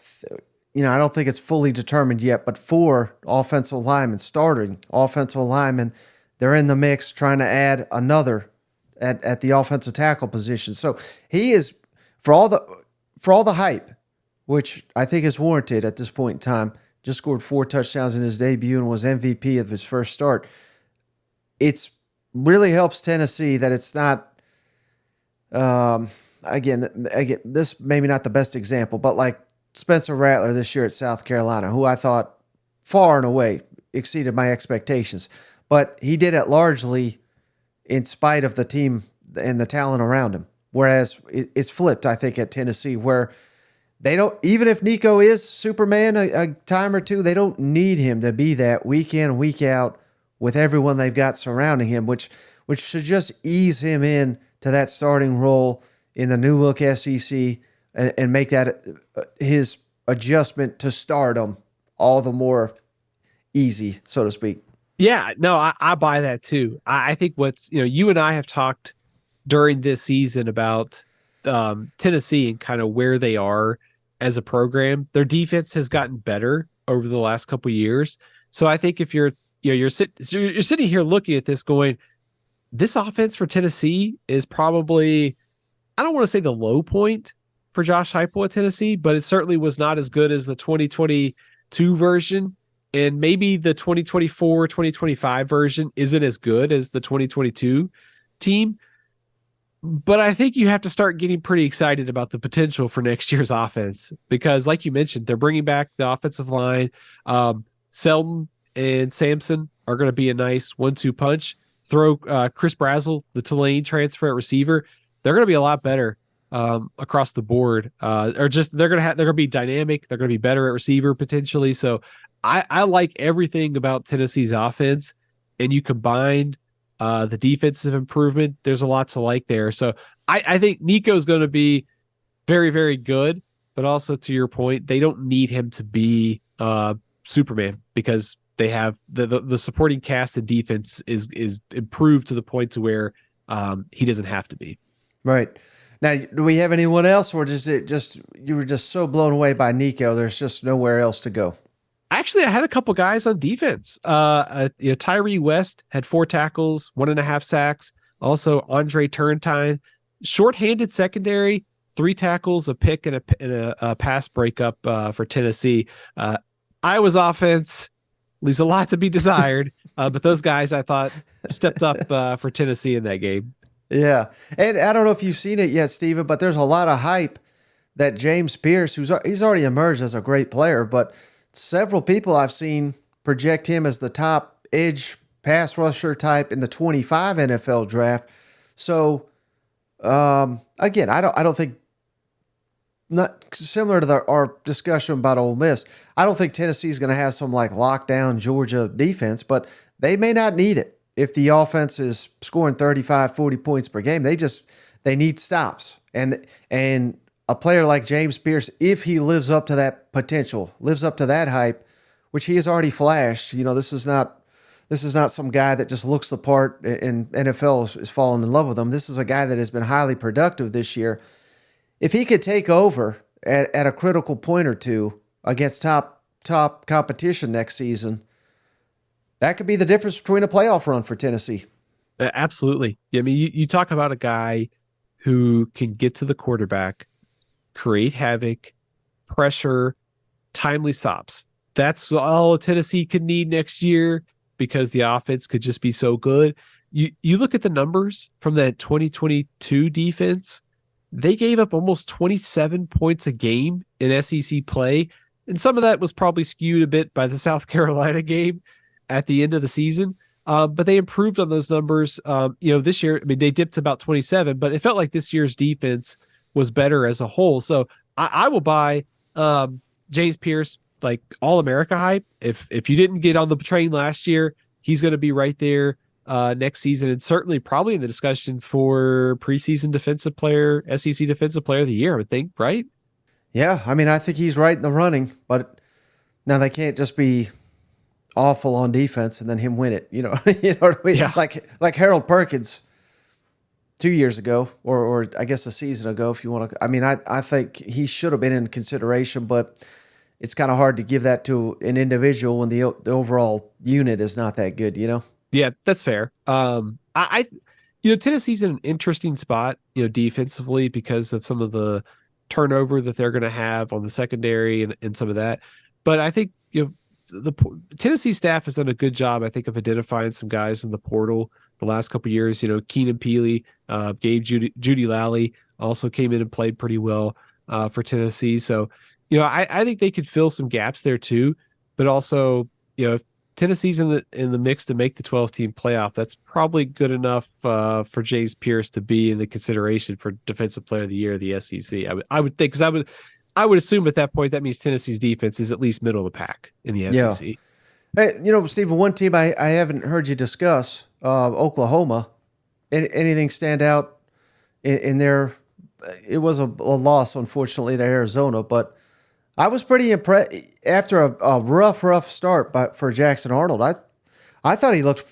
don't think it's fully determined yet, but 4 offensive linemen, starting offensive linemen, they're in the mix trying to add another at the offensive tackle position. So he is, for all the hype, which I think is warranted at this point in time, just scored 4 touchdowns in his debut and was MVP of his first start. It's really helps Tennessee that it's not, again, this maybe not the best example, but like Spencer Rattler this year at South Carolina, who I thought far and away exceeded my expectations. But he did it largely in spite of the team and the talent around him. Whereas it's flipped, I think, at Tennessee, where they don't, even if Nico is Superman a time or two, they don't need him to be that week in, week out with everyone they've got surrounding him, which should just ease him in to that starting role in the new look SEC and make that his adjustment to stardom all the more easy, so to speak. Yeah, no, I buy that too. I think you and I have talked during this season about Tennessee and kind of where they are as a program. Their defense has gotten better over the last couple of years. So I think if you're sitting here looking at this going, this offense for Tennessee is probably, I don't want to say the low point for Josh Heupel at Tennessee, but it certainly was not as good as the 2022 version. And maybe the 2024, 2025 version isn't as good as the 2022 team. But I think you have to start getting pretty excited about the potential for next year's offense because, like you mentioned, they're bringing back the offensive line. Seldon and Sampson are going to be a nice 1-2 punch. throw Chris Brazzell, the Tulane transfer at receiver, they're going to be a lot better across the board. Or just they're going to be dynamic. They're going to be better at receiver potentially. So I like everything about Tennessee's offense, and you combined the defensive improvement. There's a lot to like there. So I think Nico's going to be very, very good, but also to your point, they don't need him to be Superman because they have the supporting cast and defense is improved to the point to where he doesn't have to be. Right. Now, do we have anyone else, or just you were just so blown away by Nico? There's just nowhere else to go. Actually, I had a couple guys on defense. Tyree West had 4 tackles, 1.5 sacks. Also, Andre Turrentine, shorthanded secondary, 3 tackles, a pick, and a pass breakup for Tennessee. Iowa's offense leaves a lot to be desired, but those guys I thought stepped up for Tennessee in that game. Yeah, and I don't know if you've seen it yet, Steven, but there's a lot of hype that James Pierce, he's already emerged as a great player, but several people I've seen project him as the top edge pass rusher type in the 25 NFL draft. So again, I don't think, not similar to our discussion about Ole Miss, I don't think Tennessee's going to have some like lockdown Georgia defense, but they may not need it. If the offense is scoring 35, 40 points per game, they need stops. And a player like James Pierce, if he lives up to that potential, lives up to that hype, which he has already flashed, this is not some guy that just looks the part and NFL is falling in love with him. This is a guy that has been highly productive this year. If he could take over at a critical point or two against top competition next season, that could be the difference between a playoff run for Tennessee. Absolutely. I mean, you talk about a guy who can get to the quarterback, create havoc, pressure, timely stops. That's all Tennessee could need next year because the offense could just be so good. You look at the numbers from that 2022 defense, they gave up almost 27 points a game in SEC play. And some of that was probably skewed a bit by the South Carolina game at the end of the season. But they improved on those numbers. This year, I mean, they dipped to about 27, but it felt like this year's defense was better as a whole. So I will buy James Pierce, like All-America hype. If you didn't get on the train last year, he's going to be right there next season, and certainly probably in the discussion for preseason defensive player, SEC defensive player of the year, I would think, right? Yeah, I mean, I think he's right in the running, but now they can't just be awful on defense and then him win it. You know what I mean? Yeah. Like Harold Perkins 2 years ago, or I guess a season ago, if you want to. I mean, I think he should have been in consideration, but it's kind of hard to give that to an individual when the overall unit is not that good. Yeah, that's fair. Tennessee's in an interesting spot, defensively because of some of the turnover that they're going to have on the secondary and some of that. But I think, the Tennessee staff has done a good job, I think, of identifying some guys in the portal the last couple of years. Keenan Peely, Gabe Judy Lally also came in and played pretty well for Tennessee. So, I think they could fill some gaps there too. But also, if Tennessee's in the mix to make the 12-team playoff, that's probably good enough for James Pierce to be in the consideration for Defensive Player of the Year of the SEC. I would think, because I would assume at that point that means Tennessee's defense is at least middle of the pack in the SEC. Yeah. Hey, Stephen, one team I haven't heard you discuss, Oklahoma. Anything stand out in there? It was a loss, unfortunately, to Arizona, but I was pretty impressed after a rough start for Jackson Arnold. I thought he looked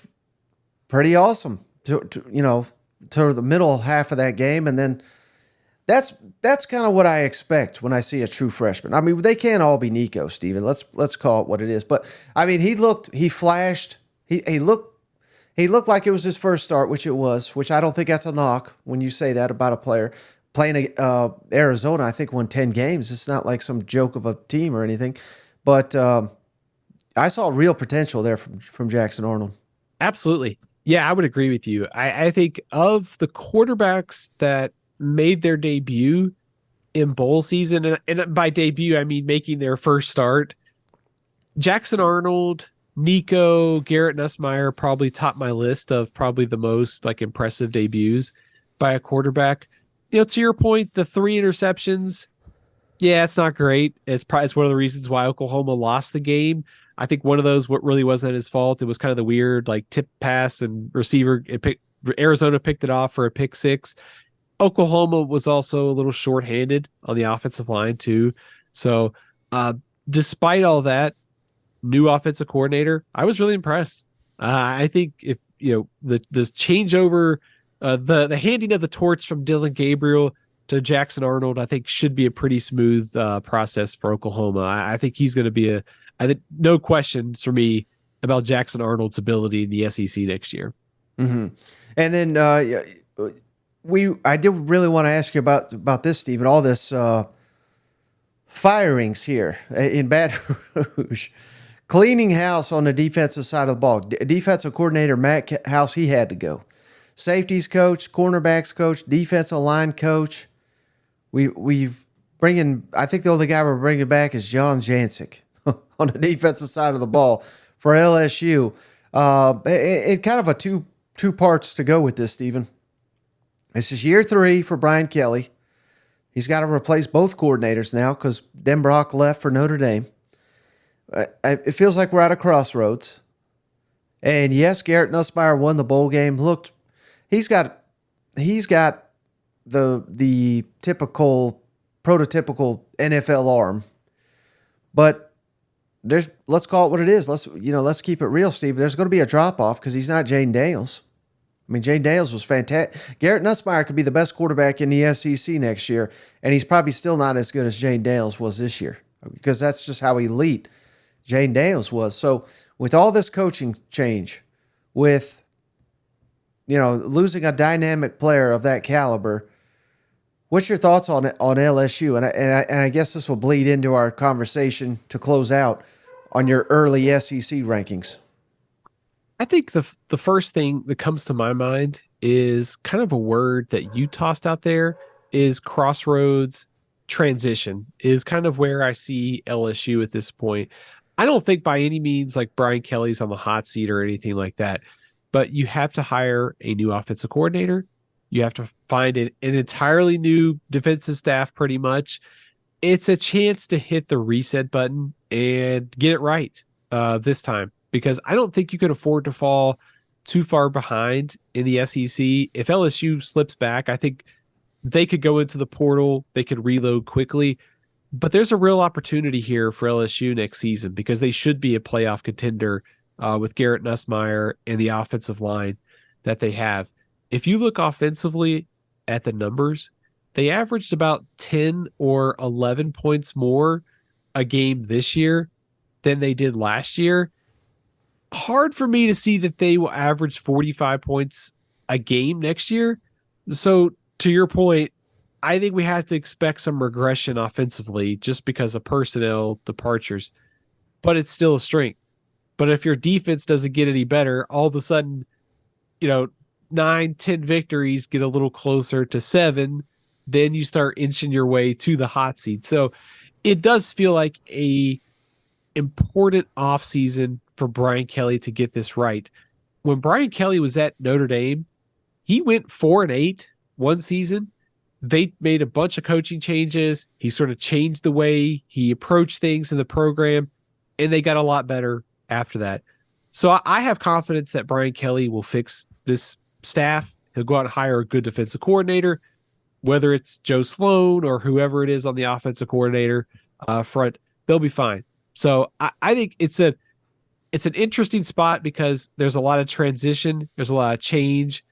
pretty awesome to the middle half of that game, and then that's kind of what I expect when I see a true freshman. I mean, they can't all be Nico, Steven. Let's call it what it is. But I mean, he flashed. He looked like it was his first start, which it was. Which I don't think that's a knock when you say that about a player. Playing Arizona, I think, won 10 games. It's not like some joke of a team or anything. But I saw real potential there from Jackson Arnold. Absolutely. Yeah, I would agree with you. I think of the quarterbacks that made their debut in bowl season, and by debut, I mean making their first start, Jackson Arnold Nico, Garrett Nussmeier probably top my list of probably the most like impressive debuts by a quarterback. To your point, the 3 interceptions, yeah, it's not great. It's one of the reasons why Oklahoma lost the game. I think one of those what really wasn't his fault. It was kind of the weird like tip pass and receiver. Arizona picked it off for a pick six. Oklahoma was also a little shorthanded on the offensive line too. So, uh, despite all that, new offensive coordinator, I was really impressed. I think if the changeover, the handing of the torch from Dylan Gabriel to Jackson Arnold, I think should be a pretty smooth process for Oklahoma. I think he's going to be I think no questions for me about Jackson Arnold's ability in the SEC next year. Mm-hmm. And then I did really want to ask you about this, Stephen. All this firings here in Baton Rouge, cleaning house on the defensive side of the ball. Defensive coordinator Matt House, he had to go. Safeties coach, cornerbacks coach, defensive line coach. We bringing. I think the only guy we're bringing back is John Jancic on the defensive side of the ball for LSU. It kind of a two parts to go with this, Stephen. This is year 3 for Brian Kelly. He's got to replace both coordinators now because Denbrock left for Notre Dame. It feels like we're at a crossroads. And yes, Garrett Nussmeier won the bowl game. Looked, he's got the typical, prototypical NFL arm, but let's call it what it is. Let's keep it real, Steve. There's going to be a drop off because he's not Jane Daniels. I mean, Jane Daniels was fantastic. Garrett Nussmeier could be the best quarterback in the SEC next year, and he's probably still not as good as Jane Daniels was this year because that's just how elite Jane Daniels was. So with all this coaching change, with losing a dynamic player of that caliber, what's your thoughts on LSU? And I guess this will bleed into our conversation to close out on your early SEC rankings. I think the first thing that comes to my mind is kind of a word that you tossed out there is crossroads. Transition is kind of where I see LSU at this point. I don't think by any means like Brian Kelly's on the hot seat or anything like that, but you have to hire a new offensive coordinator. You have to find an entirely new defensive staff pretty much. It's a chance to hit the reset button and get it right this time, because I don't think you can afford to fall too far behind in the SEC. If LSU slips back, I think they could go into the portal. They could reload quickly. But there's a real opportunity here for LSU next season because they should be a playoff contender with Garrett Nussmeier and the offensive line that they have. If you look offensively at the numbers, they averaged about 10 or 11 points more a game this year than they did last year. Hard for me to see that they will average 45 points a game next year. So to your point, I think we have to expect some regression offensively just because of personnel departures, but it's still a strength. But if your defense doesn't get any better, all of a sudden, 9, 10 victories get a little closer to 7, then you start inching your way to the hot seat. So it does feel like a important offseason for Brian Kelly to get this right. When Brian Kelly was at Notre Dame, he went 4-8 one season. They made a bunch of coaching changes. He sort of changed the way he approached things in the program, and they got a lot better after that. So I have confidence that Brian Kelly will fix this staff. He'll go out and hire a good defensive coordinator, whether it's Joe Sloan or whoever it is on the offensive coordinator front, they'll be fine. So I think it's an interesting spot because there's a lot of transition. There's a lot of change.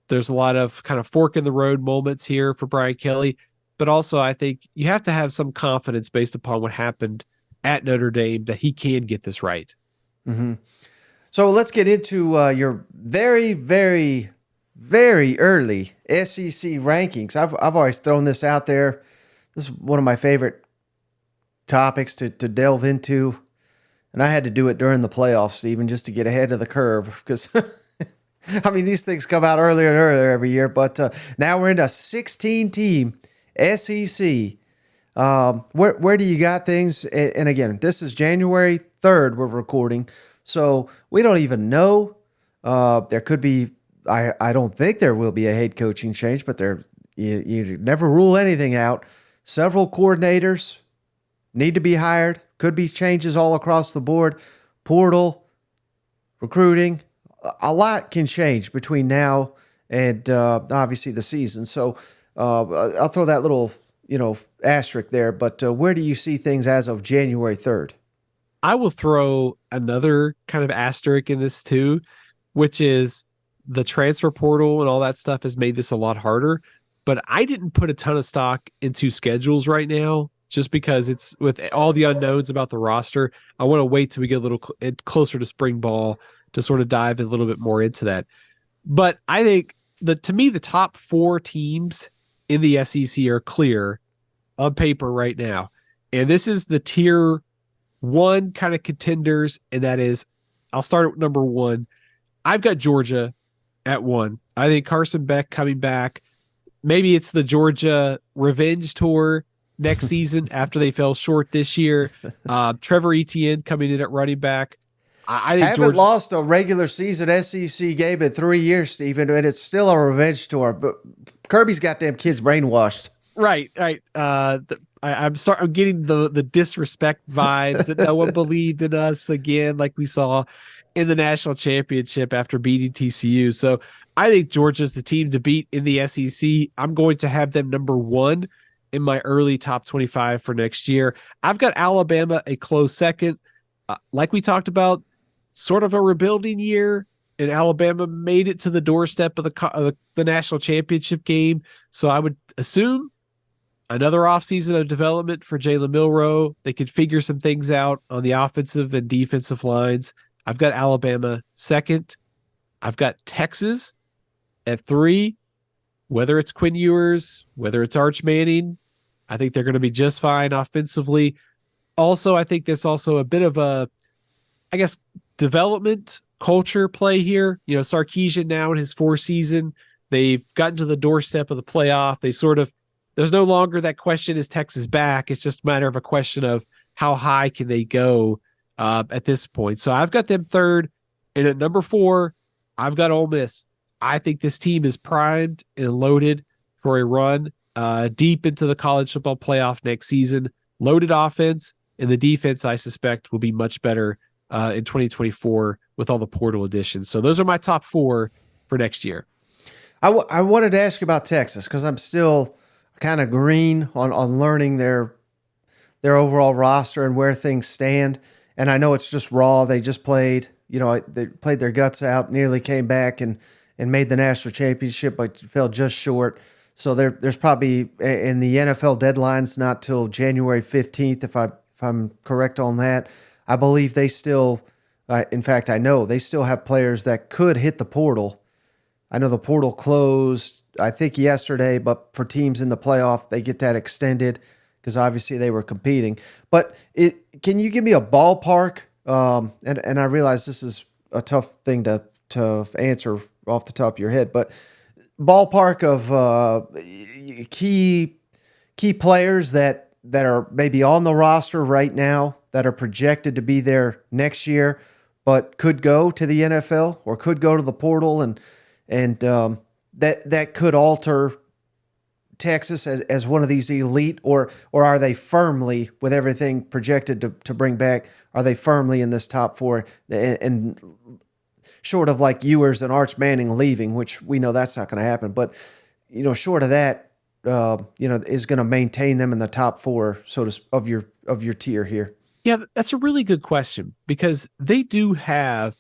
There's a lot of kind of fork in the road moments here for Brian Kelly. But also I think you have to have some confidence based upon what happened at Notre Dame that he can get this right. Mm-hmm. So let's get into your very, very, very early SEC rankings. I've always thrown this out there. This is one of my favorite topics to delve into. And I had to do it during the playoffs, Stephen, just to get ahead of the curve. Because, I mean, these things come out earlier and earlier every year. But now we're in a 16-team SEC. Where do you got things? And again, this is January 3rd we're recording. So we don't even know. There could be. I don't think there will be a head coaching change, but you never rule anything out. Several coordinators need to be hired. Could be changes all across the board. Portal, recruiting, a lot can change between now and obviously the season. So I'll throw that little asterisk there. But where do you see things as of January 3rd? I will throw another kind of asterisk in this too, which is the transfer portal and all that stuff has made this a lot harder. But I didn't put a ton of stock into schedules right now just because it's with all the unknowns about the roster. I want to wait till we get a little closer to spring ball to sort of dive a little bit more into that. But I think to me, the top four teams in the SEC are clear on paper right now. And this is the tier one kind of contenders. And that is, I'll start at number one. I've got Georgia at one. I think Carson Beck coming back. Maybe it's the Georgia revenge tour next season after they fell short this year. Trevor Etienne coming in at running back. I think haven't lost a regular season SEC game in 3 years, Stephen, and it's still a revenge tour. But Kirby's got them kids brainwashed. Right. I'm getting the disrespect vibes that no one believed in us again, like we saw in the national championship after beating TCU. So I think Georgia's the team to beat in the SEC. I'm going to have them number one in my early top 25 for next year. I've got Alabama a close second. Like we talked about, sort of a rebuilding year, and Alabama made it to the doorstep of the national championship game. So I would assume another offseason of development for Jalen Milroe. They could figure some things out on the offensive and defensive lines. I've got Alabama second. I've got Texas at three. Whether it's Quinn Ewers, whether it's Arch Manning, I think they're going to be just fine offensively. Also, I think there's also a bit of a, I guess, development culture play here. You know, Sarkisian now in his fourth season, they've gotten to the doorstep of the playoff. There's no longer that question, is Texas back? It's just a matter of a question of how high can they go at this point. So I've got them third. And at number four, I've got Ole Miss. I think this team is primed and loaded for a run deep into the college football playoff next season. Loaded offense, and the defense, I suspect, will be much better in 2024 with all the portal additions. So those are my top four for next year. I wanted to ask you about Texas because I'm still kind of green on learning their overall roster and where things stand. And I know it's just raw. They just played, they played their guts out, nearly came back and made the national championship, but fell just short. So there's probably, in the NFL deadline's not till January 15th, if I'm correct on that. I believe they still, in fact, I know they still have players that could hit the portal. I know the portal closed, I think, yesterday, but for teams in the playoff, they get that extended because obviously they were competing. But can you give me a ballpark? And I realize this is a tough thing to answer off the top of your head, but ballpark of key players that are maybe on the roster right now that are projected to be there next year, but could go to the NFL or could go to the portal, and that could alter Texas as one of these elite, or are they firmly, with everything projected to bring back, are they firmly in this top four and short of like Ewers and Arch Manning leaving, which we know that's not going to happen, but short of that, is going to maintain them in the top four, of your tier here? Yeah, that's a really good question because they do have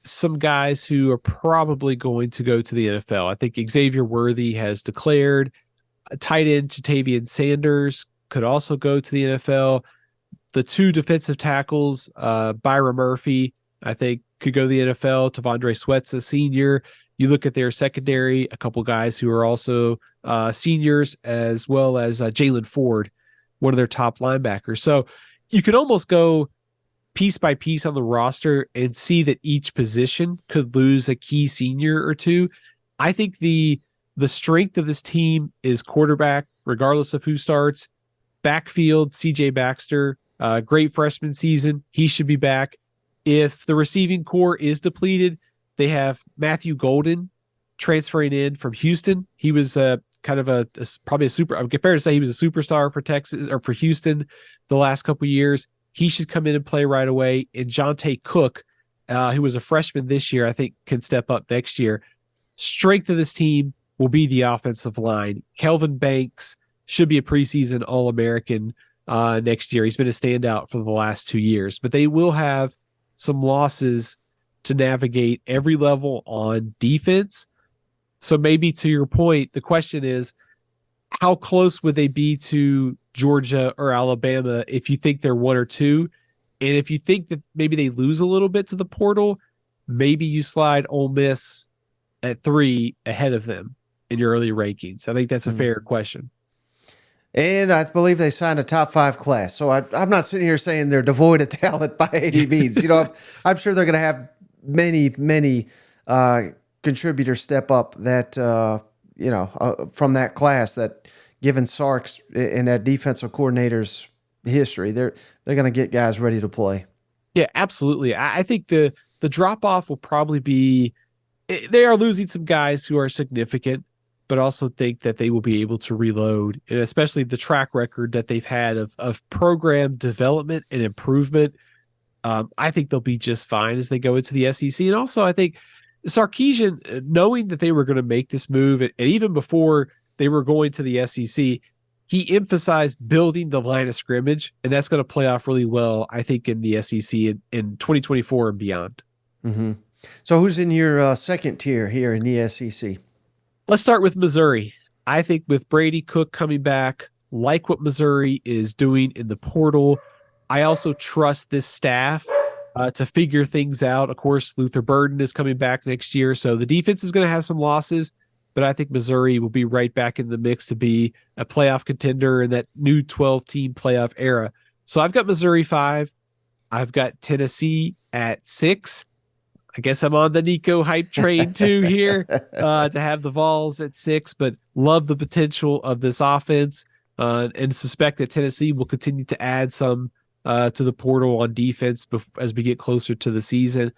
some guys who are probably going to go to the NFL. I think Xavier Worthy has declared. A tight end, Jatavian Sanders, could also go to the NFL. The two defensive tackles, Byron Murphy, I think, could go to the NFL. Tavondre Sweat's a senior. You look at their secondary, a couple guys who are also seniors, as well as Jalen Ford, one of their top linebackers. So you could almost go piece by piece on the roster and see that each position could lose a key senior or two. I think the strength of this team is quarterback, regardless of who starts. Backfield, CJ Baxter, great freshman season. He should be back. If the receiving core is depleted, they have Matthew Golden transferring in from Houston. He was kind of probably a super. I'm fair to say he was a superstar for Texas or for Houston the last couple of years. He should come in and play right away. And Jonte Cook, who was a freshman this year, I think can step up next year. Strength of this team will be the offensive line. Kelvin Banks should be a preseason All-American next year. He's been a standout for the last 2 years, but they will have some losses to navigate every level on defense. So maybe to your point, the question is, how close would they be to Georgia or Alabama if you think they're 1 or 2? And if you think that maybe they lose a little bit to the portal, maybe you slide Ole Miss at 3 ahead of them in your early rankings. I think that's a fair question. And I believe they signed a top 5 class. So I'm not sitting here saying they're devoid of talent by any means. I'm sure they're going to have many contributors step up that, from that class that, given Sark's and that defensive coordinator's history, they're going to get guys ready to play. Yeah, absolutely. I think the drop off will probably be, they are losing some guys who are significant, but also think that they will be able to reload, and especially the track record that they've had of program development and improvement. I think they'll be just fine as they go into the SEC. And also, I think Sarkisian, knowing that they were going to make this move, and even before they were going to the SEC, he emphasized building the line of scrimmage, and that's going to play off really well, I think, in the SEC in 2024 and beyond. Mm-hmm. So who's in your second tier here in the SEC? Let's start with Missouri. I think with Brady Cook coming back, like what Missouri is doing in the portal, I also trust this staff to figure things out. Of course, Luther Burden is coming back next year, so the defense is going to have some losses, but I think Missouri will be right back in the mix to be a playoff contender in that new 12-team playoff era. So I've got Missouri 5. I've got Tennessee at 6. I guess I'm on the Nico hype train too here to have the Vols at 6, but love the potential of this offense and suspect that Tennessee will continue to add some to the portal on defense as we get closer to the season.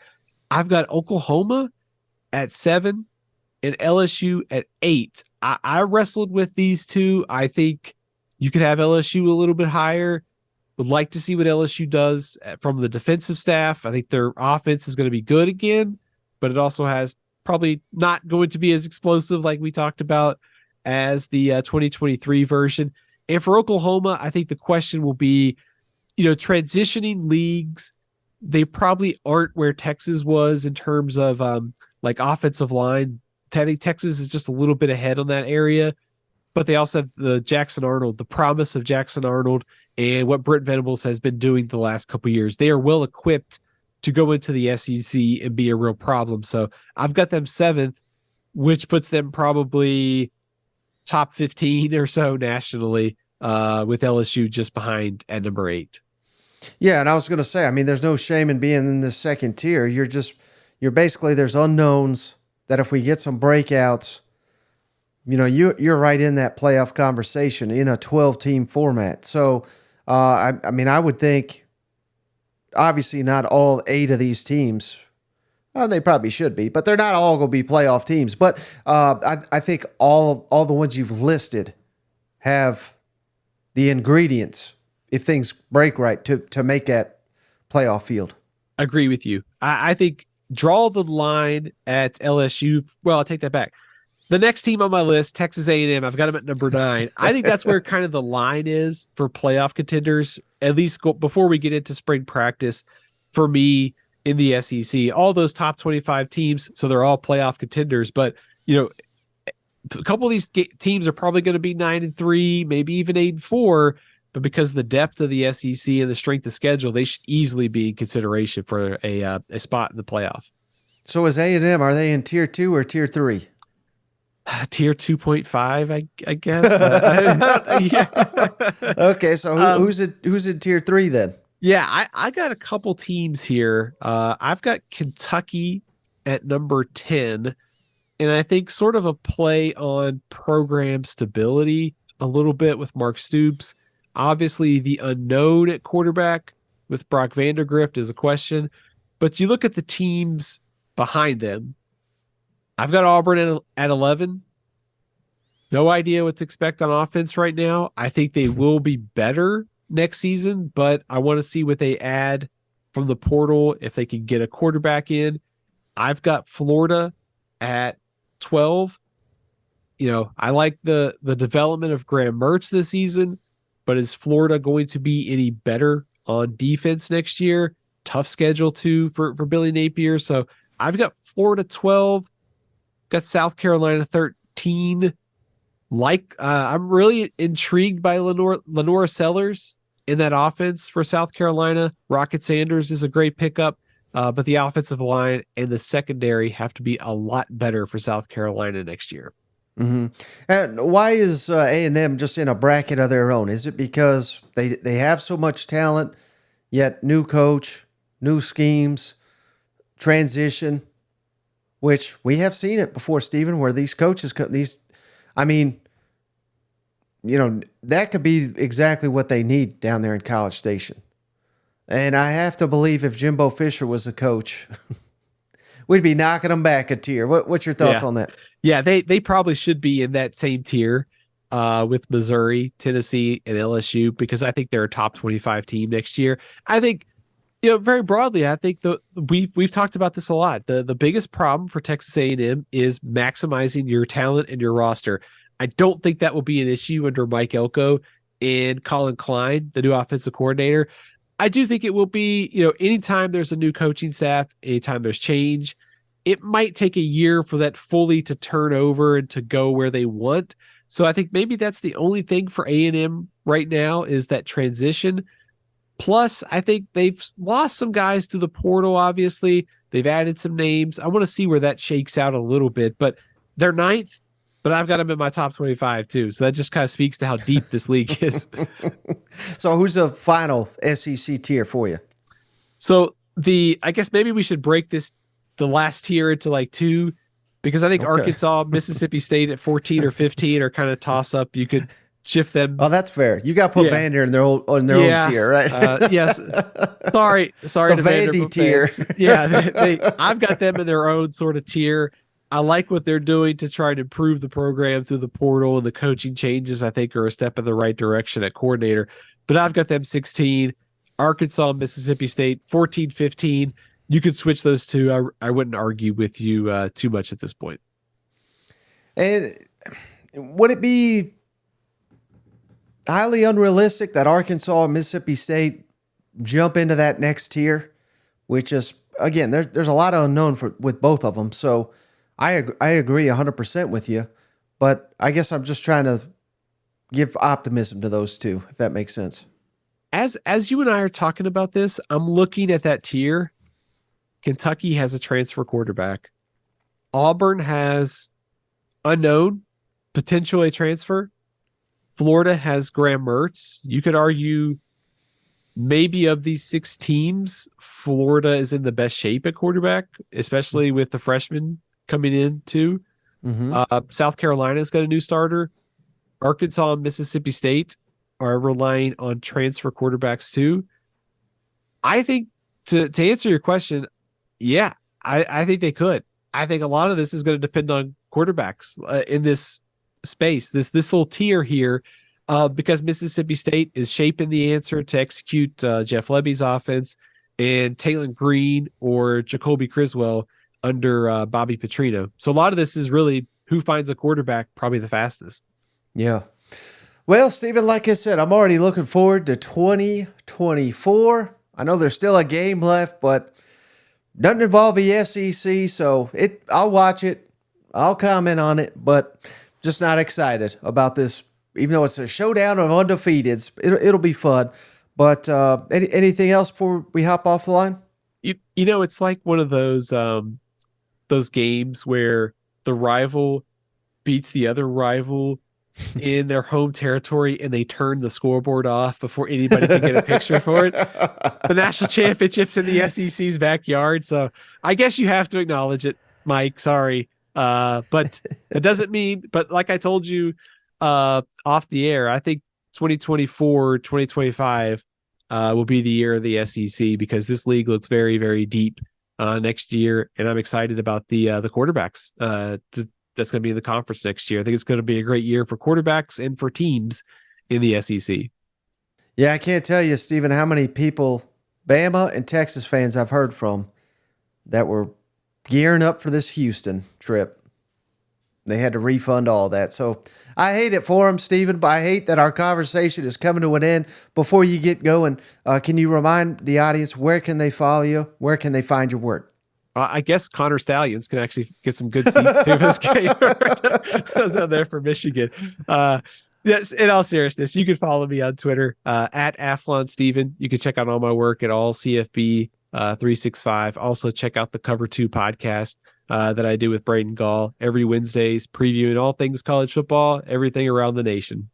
I've got Oklahoma at 7 and LSU at 8. I wrestled with these two. I think you could have LSU a little bit higher. Would like to see what LSU does from the defensive staff. I think their offense is going to be good again, but it also has probably not going to be as explosive like we talked about as the 2023 version. And for Oklahoma, I think the question will be, transitioning leagues, they probably aren't where Texas was in terms of like offensive line. I think Texas is just a little bit ahead on that area, but they also have the promise of Jackson Arnold, and what Brent Venables has been doing the last couple of years. They are well equipped to go into the SEC and be a real problem. So I've got them 7th, which puts them probably top 15 or so nationally, with LSU just behind at number 8. Yeah, and I was going to say, there's no shame in being in the second tier. You're basically, there's unknowns that if we get some breakouts, you're right in that playoff conversation in a 12-team format. So, I would think, obviously not all 8 of these teams, they probably should be, but they're not all going to be playoff teams. But I think all the ones you've listed have the ingredients, if things break right, to make that playoff field. Agree with you. I think draw the line at LSU. Well, I'll take that back. The next team on my list, Texas A&M, I've got them at number 9. I think that's where kind of the line is for playoff contenders, at least before we get into spring practice for me in the SEC. All those top 25 teams, so they're all playoff contenders. But, a couple of these teams are probably going to be 9-3, maybe even 8-4. But because of the depth of the SEC and the strength of schedule, they should easily be in consideration for a spot in the playoff. So is A&M, are they in tier 2 or tier 3? Tier 2.5, I guess. Yeah. Okay, so who's in tier 3 then? Yeah, I got a couple teams here. I've got Kentucky at number 10, and I think sort of a play on program stability a little bit with Mark Stoops. Obviously, the unknown at quarterback with Brock Vandagrift is a question, But you look at the teams behind them. I've got Auburn at 11. No idea what to expect on offense right now. I think they will be better next season, but I want to see what they add from the portal if they can get a quarterback in. I've got Florida at 12. I like the development of Graham Mertz this season, but is Florida going to be any better on defense next year? Tough schedule too for Billy Napier. So I've got Florida 12, got South Carolina 13. I'm really intrigued by Lenora Sellers in that offense for South Carolina. Rocket Sanders is a great pickup, but the offensive line and the secondary have to be a lot better for South Carolina next year. Mm-hmm. And why is A&M just in a bracket of their own? Is it because they have so much talent, yet new coach, new schemes, transition, which we have seen it before, Stephen, where these coaches, I mean, that could be exactly what they need down there in College Station. And I have to believe if Jimbo Fisher was a coach, we'd be knocking them back a tier. What's your thoughts on that? Yeah, they probably should be in that same tier with Missouri, Tennessee, and LSU because I think they're a top 25 team next year. I think, very broadly, I think we've talked about this a lot. The biggest problem for Texas A&M is maximizing your talent and your roster. I don't think that will be an issue under Mike Elko and Colin Klein, the new offensive coordinator. I do think it will be, anytime there's a new coaching staff, anytime there's change, it might take a year for that fully to turn over and to go where they want. So I think maybe that's the only thing for A&M right now is that transition. Plus, I think they've lost some guys to the portal, obviously. They've added some names. I want to see where that shakes out a little bit, but they're ninth, but I've got them in my top 25 too. So that just kind of speaks to how deep this league is. So who's the final SEC tier for you? So I guess maybe we should break the last tier into like two, because I think Arkansas, Mississippi State at 14 or 15 are kind of toss up. You could shift them. Oh, that's fair. You got to put Vandy in their own tier, right? Yes. Sorry, the to Vandy tier. Fans. Yeah, I've got them in their own sort of tier. I like what they're doing to try to improve the program through the portal, and the coaching changes I think are a step in the right direction at coordinator. But I've got them 16, Arkansas, Mississippi State 14, 15. You could switch those two. I wouldn't argue with you too much at this point. And would it be highly unrealistic that Arkansas and Mississippi State jump into that next tier? Which is, again, there's a lot of unknown with both of them. So I agree 100% with you. But I guess I'm just trying to give optimism to those two, if that makes sense. As you and I are talking about this, I'm looking at that tier. Kentucky has a transfer quarterback. Auburn has unknown, potential a transfer. Florida has Graham Mertz. You could argue maybe of these six teams, Florida is in the best shape at quarterback, especially with the freshmen coming in too. Mm-hmm. South Carolina's got a new starter. Arkansas and Mississippi State are relying on transfer quarterbacks too. I think to answer your question, yeah, I think they could. I think a lot of this is going to depend on quarterbacks in this space, this little tier here, because Mississippi State is shaping the answer to execute Jeff Lebby's offense, and Taylor Green or Jacoby Criswell under Bobby Petrino. So a lot of this is really who finds a quarterback probably the fastest. Yeah. Well, Stephen, like I said, I'm already looking forward to 2024. I know there's still a game left, but doesn't involve the SEC, so I'll watch it. I'll comment on it, but just not excited about this. Even though it's a showdown of undefeateds, it'll be fun. But anything else before we hop off the line? It's like one of those games where the rival beats the other rival in their home territory and they turn the scoreboard off before anybody can get a picture for it. The national championship's in the SEC's backyard, so I guess you have to acknowledge it, Mike. Sorry. But it doesn't mean, but like I told you off the air, I think 2024, 2025, will be the year of the SEC because this league looks very, very deep next year, and I'm excited about the quarterbacks that's going to be in the conference next year. I think it's going to be a great year for quarterbacks and for teams in the SEC. Yeah, I can't tell you, Stephen, how many people, Bama and Texas fans I've heard from that were gearing up for this Houston trip. They had to refund all that. So I hate it for them, Stephen, but I hate that our conversation is coming to an end. Before you get going, can you remind the audience, where can they follow you? Where can they find your work? I guess Connor Stallions can actually get some good seats too. This game. I was out there for Michigan. Yes, in all seriousness, you can follow me on Twitter at Athlon Steven. You can check out all my work at all CFB 365. Also check out the Cover 2 podcast that I do with Braden Gall every Wednesdays, previewing all things college football, everything around the nation.